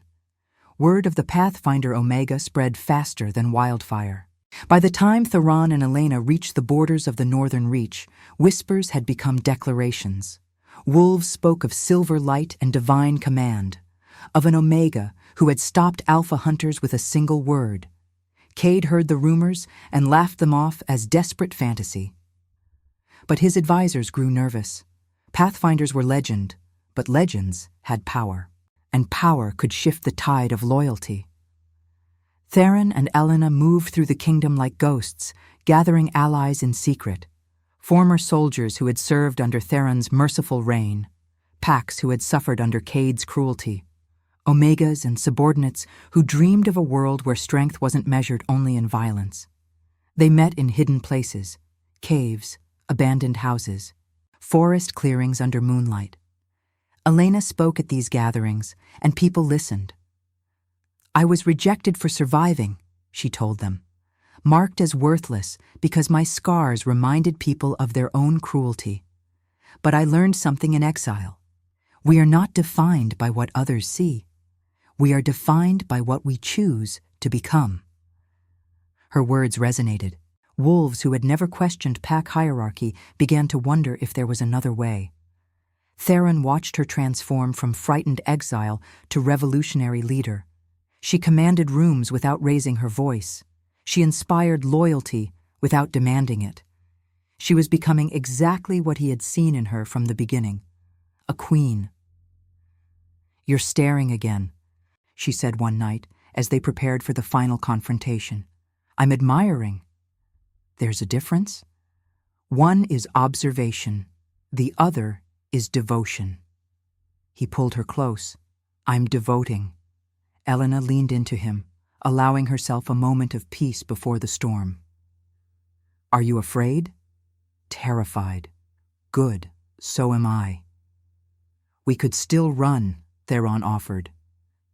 Word of the Pathfinder Omega spread faster than wildfire. By the time Theron and Elena reached the borders of the Northern Reach, whispers had become declarations. Wolves spoke of silver light and divine command, of an Omega who had stopped Alpha hunters with a single word. Cade heard the rumors and laughed them off as desperate fantasy. But his advisors grew nervous. Pathfinders were legend, but legends had power, and power could shift the tide of loyalty. Theron and Elena moved through the kingdom like ghosts, gathering allies in secret. Former soldiers who had served under Theron's merciful reign, Pax who had suffered under Cade's cruelty, Omegas and subordinates who dreamed of a world where strength wasn't measured only in violence. They met in hidden places, caves, abandoned houses, forest clearings under moonlight. Elena spoke at these gatherings, and people listened. I was rejected for surviving, she told them, marked as worthless because my scars reminded people of their own cruelty. But I learned something in exile. We are not defined by what others see. We are defined by what we choose to become. Her words resonated. Wolves who had never questioned pack hierarchy began to wonder if there was another way. Theron watched her transform from frightened exile to revolutionary leader. She commanded rooms without raising her voice. She inspired loyalty without demanding it. She was becoming exactly what he had seen in her from the beginning, a queen. You're staring again, she said one night as they prepared for the final confrontation. I'm admiring. There's a difference. One is observation, the other is devotion. He pulled her close. I'm devoting. Elena leaned into him, allowing herself a moment of peace before the storm. Are you afraid? Terrified. Good, so am I. We could still run, Theron offered.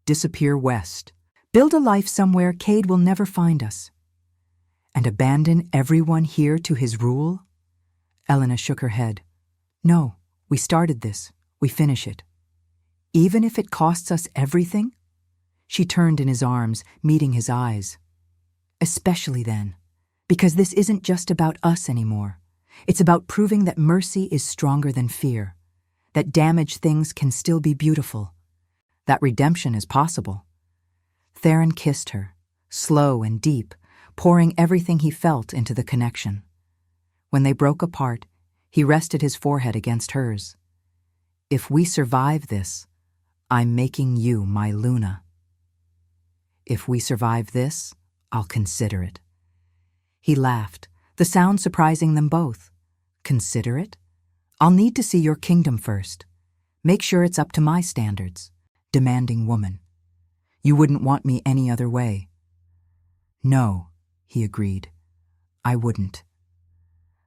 Disappear west. Build a life somewhere Cade will never find us. And abandon everyone here to his rule? Elena shook her head. No, we started this. We finish it. Even if it costs us everything? She turned in his arms, meeting his eyes. Especially then, because this isn't just about us anymore. It's about proving that mercy is stronger than fear, that damaged things can still be beautiful, that redemption is possible. Theron kissed her, slow and deep, pouring everything he felt into the connection. When they broke apart, he rested his forehead against hers. If we survive this, I'm making you my Luna. If we survive this, I'll consider it. He laughed, the sound surprising them both. Consider it? I'll need to see your kingdom first. Make sure it's up to my standards. Demanding woman. You wouldn't want me any other way. No, he agreed. I wouldn't.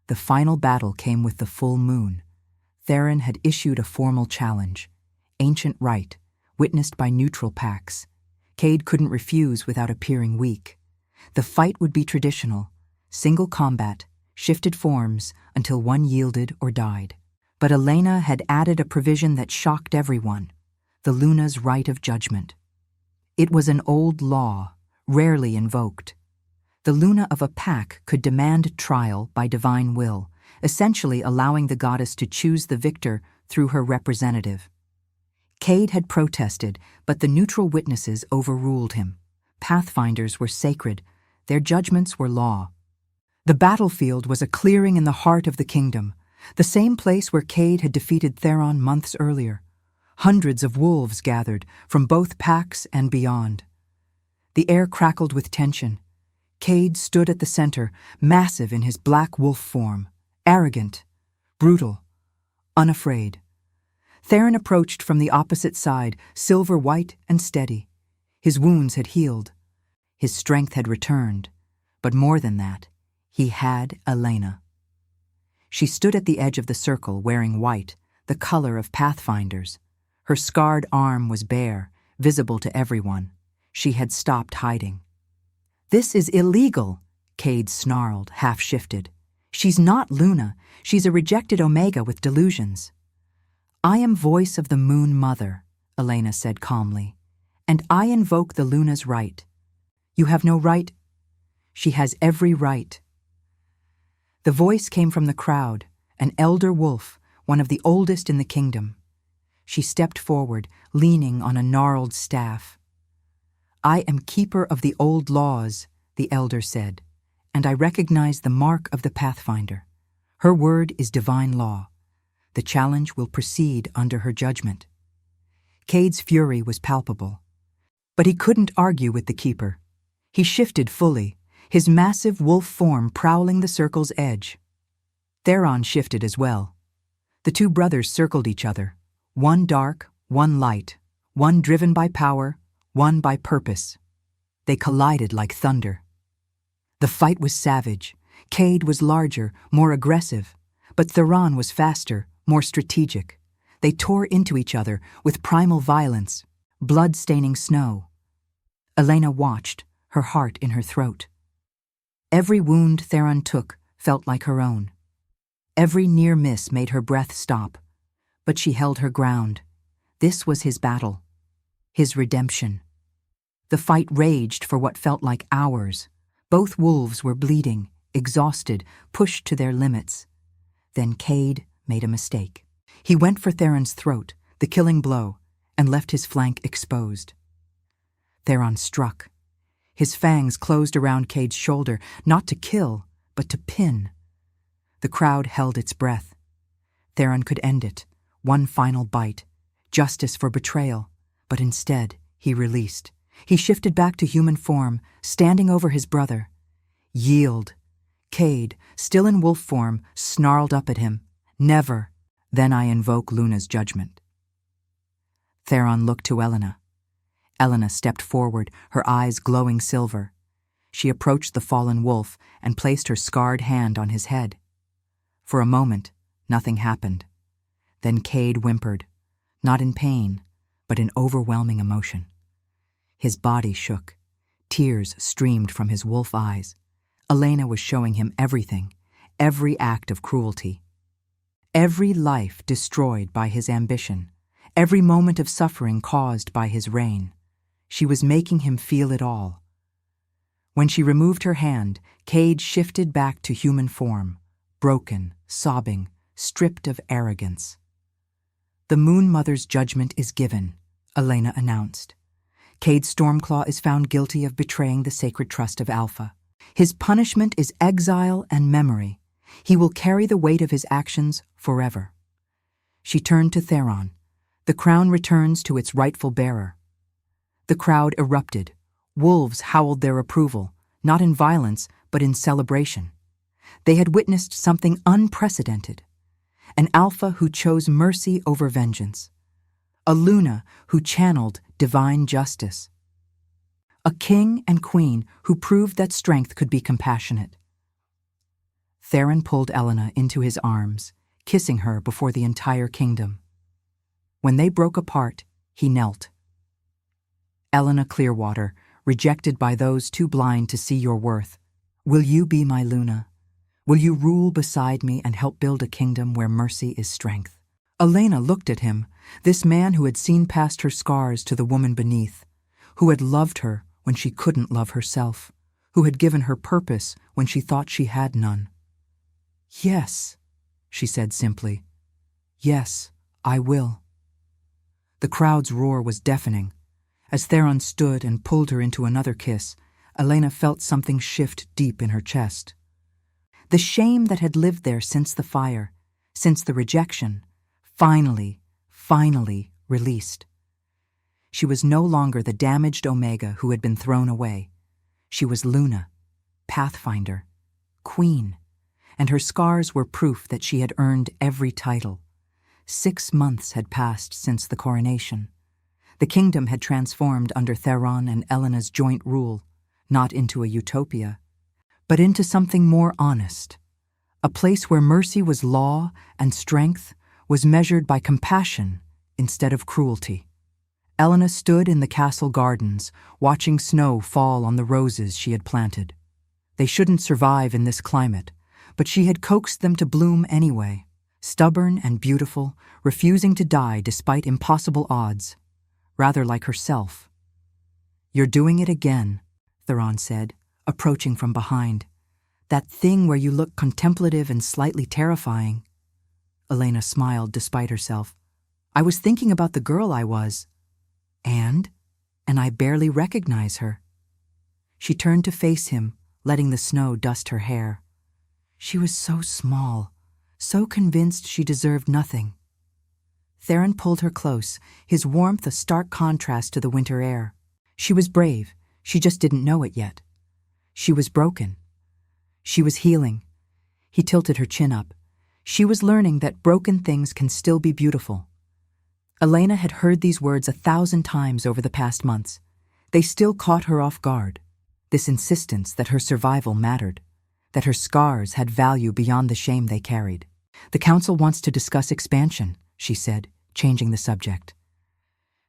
The final battle came with the full moon. Theron had issued a formal challenge. Ancient rite, witnessed by neutral packs. Cade couldn't refuse without appearing weak. The fight would be traditional, single combat, shifted forms until one yielded or died. But Elena had added a provision that shocked everyone, the Luna's right of judgment. It was an old law, rarely invoked. The Luna of a pack could demand trial by divine will, essentially allowing the goddess to choose the victor through her representative. Cade had protested, but the neutral witnesses overruled him. Pathfinders were sacred. Their judgments were law. The battlefield was a clearing in the heart of the kingdom, the same place where Cade had defeated Theron months earlier. Hundreds of wolves gathered, from both packs and beyond. The air crackled with tension. Cade stood at the center, massive in his black wolf form, arrogant, brutal, unafraid. Theron approached from the opposite side, silver white and steady. His wounds had healed. His strength had returned. But more than that, he had Elena. She stood at the edge of the circle wearing white, the color of pathfinders. Her scarred arm was bare, visible to everyone. She had stopped hiding. "This is illegal," Cade snarled, half-shifted. "She's not Luna. She's a rejected Omega with delusions." "I am voice of the Moon Mother," Elena said calmly, "and I invoke the Luna's right." "You have no right." "She has every right." The voice came from the crowd, an elder wolf, one of the oldest in the kingdom. She stepped forward, leaning on a gnarled staff. "I am keeper of the old laws," the elder said, "and I recognize the mark of the Pathfinder. Her word is divine law. The challenge will proceed under her judgment." Cade's fury was palpable. But he couldn't argue with the keeper. He shifted fully, his massive wolf form prowling the circle's edge. Theron shifted as well. The two brothers circled each other, one dark, one light, one driven by power, one by purpose. They collided like thunder. The fight was savage. Cade was larger, more aggressive, but Theron was faster, more strategic. They tore into each other with primal violence, blood staining snow. Elena watched, her heart in her throat. Every wound Theron took felt like her own. Every near miss made her breath stop, but she held her ground. This was his battle, his redemption. The fight raged for what felt like hours. Both wolves were bleeding, exhausted, pushed to their limits. Then Cade made a mistake. He went for Theron's throat, the killing blow, and left his flank exposed. Theron struck. His fangs closed around Cade's shoulder, not to kill, but to pin. The crowd held its breath. Theron could end it, one final bite, justice for betrayal, but instead he released. He shifted back to human form, standing over his brother. "Yield." Cade, still in wolf form, snarled up at him. "Never. Then I invoke Luna's judgment." Theron looked to Elena. Elena stepped forward, her eyes glowing silver. She approached the fallen wolf and placed her scarred hand on his head. For a moment, nothing happened. Then Cade whimpered, not in pain, but in overwhelming emotion. His body shook. Tears streamed from his wolf eyes. Elena was showing him everything, every act of cruelty. Every life destroyed by his ambition, every moment of suffering caused by his reign. She was making him feel it all. When she removed her hand, Cade shifted back to human form, broken, sobbing, stripped of arrogance. "The Moon Mother's judgment is given," Elena announced. "Cade Stormclaw is found guilty of betraying the sacred trust of Alpha. His punishment is exile and memory. He will carry the weight of his actions forever." She turned to Theron. "The crown returns to its rightful bearer." The crowd erupted. Wolves howled their approval, not in violence, but in celebration. They had witnessed something unprecedented. An Alpha who chose mercy over vengeance. A Luna who channeled divine justice. A king and queen who proved that strength could be compassionate. Theron pulled Elena into his arms, kissing her before the entire kingdom. When they broke apart, he knelt. "Elena Clearwater, rejected by those too blind to see your worth, will you be my Luna? Will you rule beside me and help build a kingdom where mercy is strength?" Elena looked at him, this man who had seen past her scars to the woman beneath, who had loved her when she couldn't love herself, who had given her purpose when she thought she had none. "Yes," she said simply. "Yes, I will." The crowd's roar was deafening. As Theron stood and pulled her into another kiss, Elena felt something shift deep in her chest. The shame that had lived there since the fire, since the rejection, finally released. She was no longer the damaged Omega who had been thrown away. She was Luna, Pathfinder, Queen, and her scars were proof that she had earned every title. 6 months had passed since the coronation. The kingdom had transformed under Theron and Elena's joint rule, not into a utopia, but into something more honest, a place where mercy was law and strength was measured by compassion instead of cruelty. Elena stood in the castle gardens, watching snow fall on the roses she had planted. They shouldn't survive in this climate, but she had coaxed them to bloom anyway, stubborn and beautiful, refusing to die despite impossible odds, rather like herself. "You're doing it again," Theron said, approaching from behind. "That thing where you look contemplative and slightly terrifying." Elena smiled despite herself. "I was thinking about the girl I was. And I barely recognize her." She turned to face him, letting the snow dust her hair. She was so small, so convinced she deserved nothing. Theron pulled her close, his warmth a stark contrast to the winter air. She was brave, she just didn't know it yet. She was broken. She was healing. He tilted her chin up. She was learning that broken things can still be beautiful. Elena had heard these words 1,000 times over the past months. They still caught her off guard. This insistence that her survival mattered, that her scars had value beyond the shame they carried. "The council wants to discuss expansion," she said, changing the subject.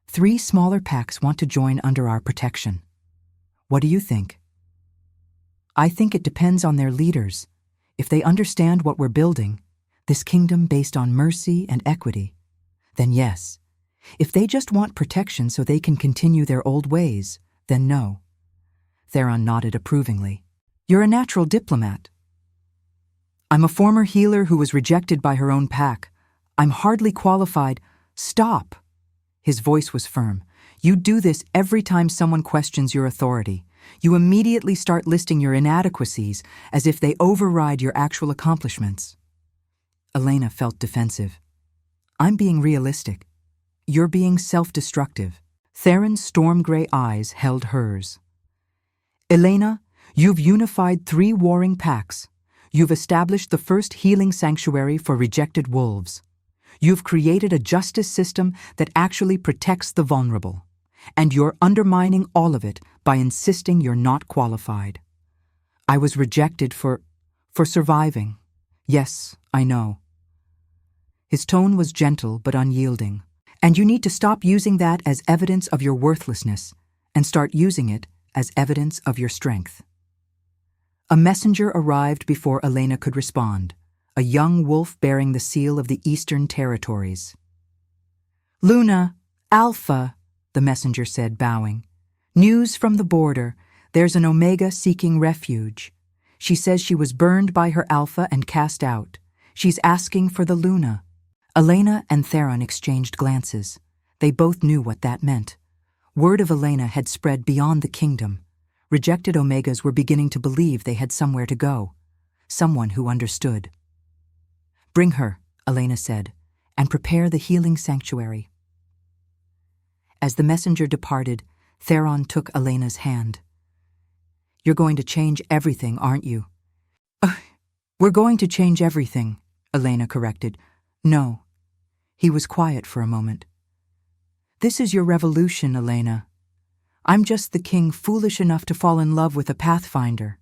3 smaller packs want to join under our protection. What do you think?" "I think it depends on their leaders. If they understand what we're building, this kingdom based on mercy and equity, then yes. If they just want protection so they can continue their old ways, then no." Theron nodded approvingly. "You're a natural diplomat." "I'm a former healer who was rejected by her own pack. I'm hardly qualified." "Stop!" His voice was firm. "You do this every time someone questions your authority. You immediately start listing your inadequacies as if they override your actual accomplishments." Elena felt defensive. "I'm being realistic. You're being self-destructive." Theron's storm-gray eyes held hers. "Elena, you've unified 3 warring packs. You've established the first healing sanctuary for rejected wolves. You've created a justice system that actually protects the vulnerable. And you're undermining all of it by insisting you're not qualified. I was rejected for surviving. Yes, I know." His tone was gentle but unyielding. "And you need to stop using that as evidence of your worthlessness and start using it as evidence of your strength." A messenger arrived before Elena could respond, a young wolf bearing the seal of the Eastern Territories. "Luna, Alpha," the messenger said, bowing. "News from the border. There's an Omega seeking refuge. She says she was burned by her Alpha and cast out. She's asking for the Luna." Elena and Theron exchanged glances. They both knew what that meant. Word of Elena had spread beyond the kingdom. Rejected Omegas were beginning to believe they had somewhere to go, someone who understood. "Bring her," Elena said, "and prepare the healing sanctuary." As the messenger departed, Theron took Elena's hand. "You're going to change everything, aren't you?" "We're going to change everything," Elena corrected. "No." He was quiet for a moment. "This is your revolution, Elena. I'm just the king foolish enough to fall in love with a pathfinder."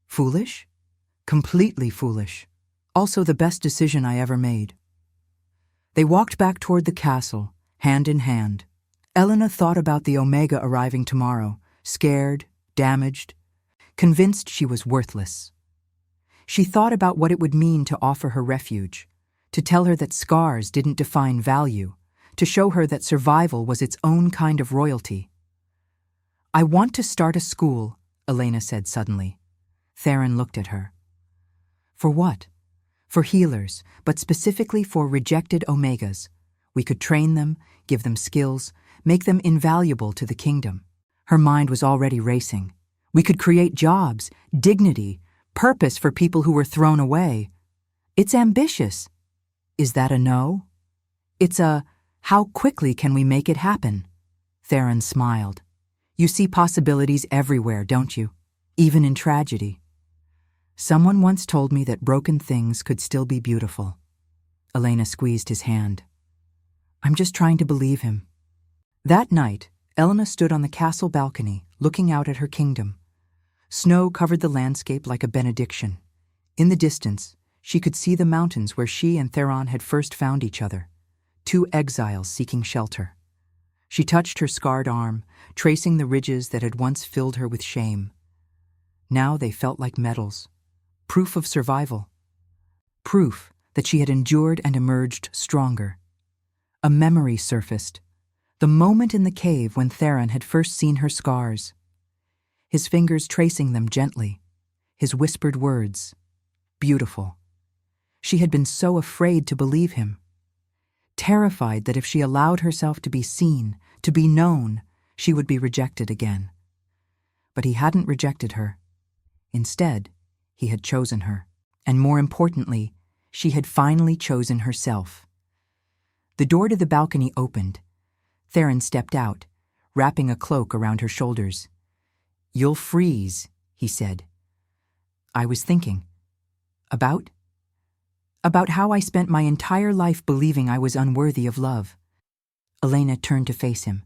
"Foolish?" "Completely foolish. Also the best decision I ever made." They walked back toward the castle, hand in hand. Elena thought about the Omega arriving tomorrow, scared, damaged, convinced she was worthless. She thought about what it would mean to offer her refuge, to tell her that scars didn't define value, to show her that survival was its own kind of royalty. "I want to start a school," Elena said suddenly. Theron looked at her. "For what?" "For healers, but specifically for rejected Omegas. We could train them, give them skills, make them invaluable to the kingdom." Her mind was already racing. "We could create jobs, dignity, purpose for people who were thrown away." "It's ambitious." "Is that a no?" "It's a, how quickly can we make it happen?" Theron smiled. "You see possibilities everywhere, don't you? Even in tragedy." "Someone once told me that broken things could still be beautiful." Elena squeezed his hand. "I'm just trying to believe him." That night, Elena stood on the castle balcony, looking out at her kingdom. Snow covered the landscape like a benediction. In the distance, she could see the mountains where she and Theron had first found each other, two exiles seeking shelter. She touched her scarred arm, tracing the ridges that had once filled her with shame. Now they felt like medals, proof of survival, proof that she had endured and emerged stronger. A memory surfaced, the moment in the cave when Theron had first seen her scars. His fingers tracing them gently, his whispered words, beautiful. She had been so afraid to believe him, terrified that if she allowed herself to be seen, to be known, she would be rejected again. But he hadn't rejected her. Instead, he had chosen her, and more importantly, she had finally chosen herself. The door to the balcony opened. Theron stepped out, wrapping a cloak around her shoulders. "You'll freeze," he said. "I was thinking. About how I spent my entire life believing I was unworthy of love." Elena turned to face him.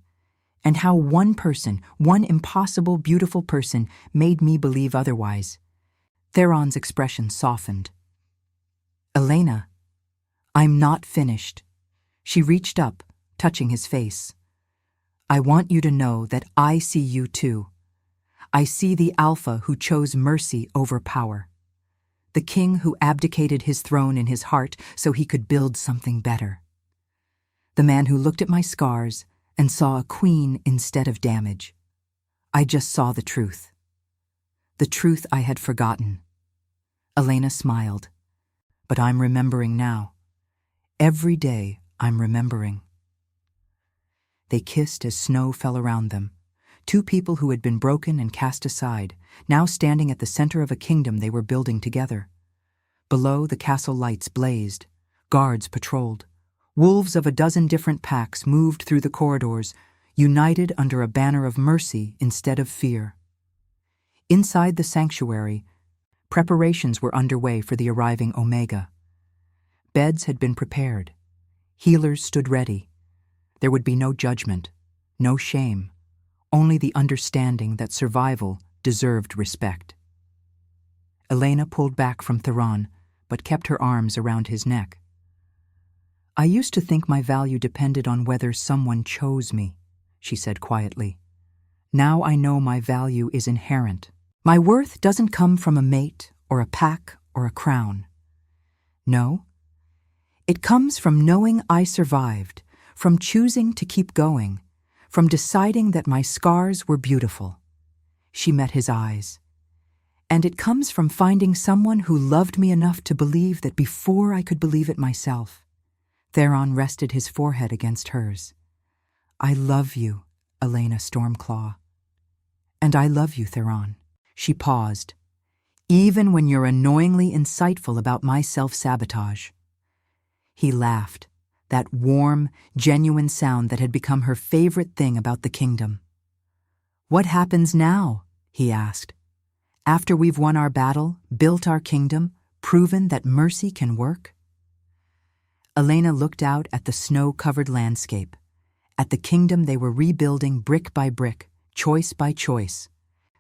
"And how one person, one impossible, beautiful person, made me believe otherwise." Theron's expression softened. "Elena, I'm not finished." She reached up, touching his face. "I want you to know that I see you too. I see the Alpha who chose mercy over power. The king who abdicated his throne in his heart so he could build something better. The man who looked at my scars and saw a queen instead of damage. I just saw the truth. The truth I had forgotten." Elena smiled. "But I'm remembering now. Every day I'm remembering." They kissed as snow fell around them. Two people who had been broken and cast aside, now standing at the center of a kingdom they were building together. Below, the castle lights blazed. Guards patrolled. Wolves of a dozen different packs moved through the corridors, united under a banner of mercy instead of fear. Inside the sanctuary, preparations were underway for the arriving Omega. Beds had been prepared. Healers stood ready. There would be no judgment, no shame, only the understanding that survival deserved respect. Elena pulled back from Theron, but kept her arms around his neck. "I used to think my value depended on whether someone chose me," she said quietly. "Now I know my value is inherent. My worth doesn't come from a mate or a pack or a crown. No, it comes from knowing I survived, from choosing to keep going, from deciding that my scars were beautiful." She met his eyes. "And it comes from finding someone who loved me enough to believe that before I could believe it myself." Theron rested his forehead against hers. "I love you, Elena Stormclaw." "And I love you, Theron." She paused. "Even when you're annoyingly insightful about my self-sabotage." He laughed, that warm, genuine sound that had become her favorite thing about the kingdom. "What happens now?" he asked. "After we've won our battle, built our kingdom, proven that mercy can work?" Elena looked out at the snow-covered landscape, at the kingdom they were rebuilding brick by brick, choice by choice,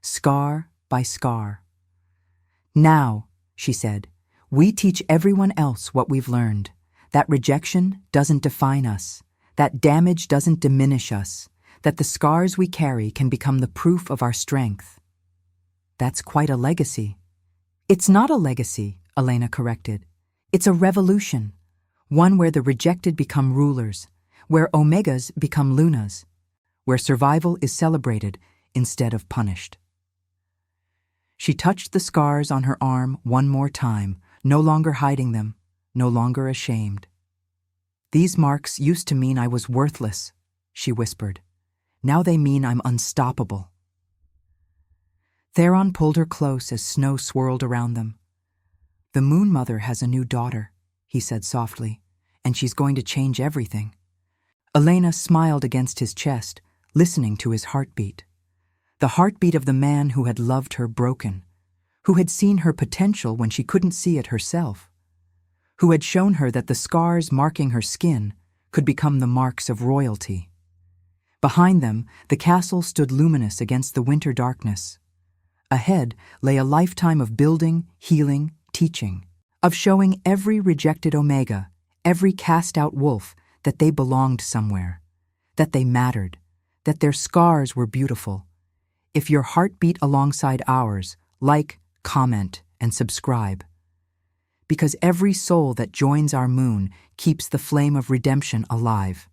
scar by scar. "Now," she said, "we teach everyone else what we've learned. That rejection doesn't define us, that damage doesn't diminish us, that the scars we carry can become the proof of our strength." "That's quite a legacy." "It's not a legacy," Elena corrected. "It's a revolution, one where the rejected become rulers, where Omegas become Lunas, where survival is celebrated instead of punished." She touched the scars on her arm one more time, no longer hiding them, no longer ashamed. "These marks used to mean I was worthless," she whispered. "Now they mean I'm unstoppable." Theron pulled her close as snow swirled around them. "The Moon Mother has a new daughter," he said softly, "and she's going to change everything." Elena smiled against his chest, listening to his heartbeat. The heartbeat of the man who had loved her broken, who had seen her potential when she couldn't see it herself, who had shown her that the scars marking her skin could become the marks of royalty. Behind them, the castle stood luminous against the winter darkness. Ahead lay a lifetime of building, healing, teaching, of showing every rejected Omega, every cast-out wolf, that they belonged somewhere, that they mattered, that their scars were beautiful. If your heart beat alongside ours, like, comment, and subscribe. Because every soul that joins our moon keeps the flame of redemption alive.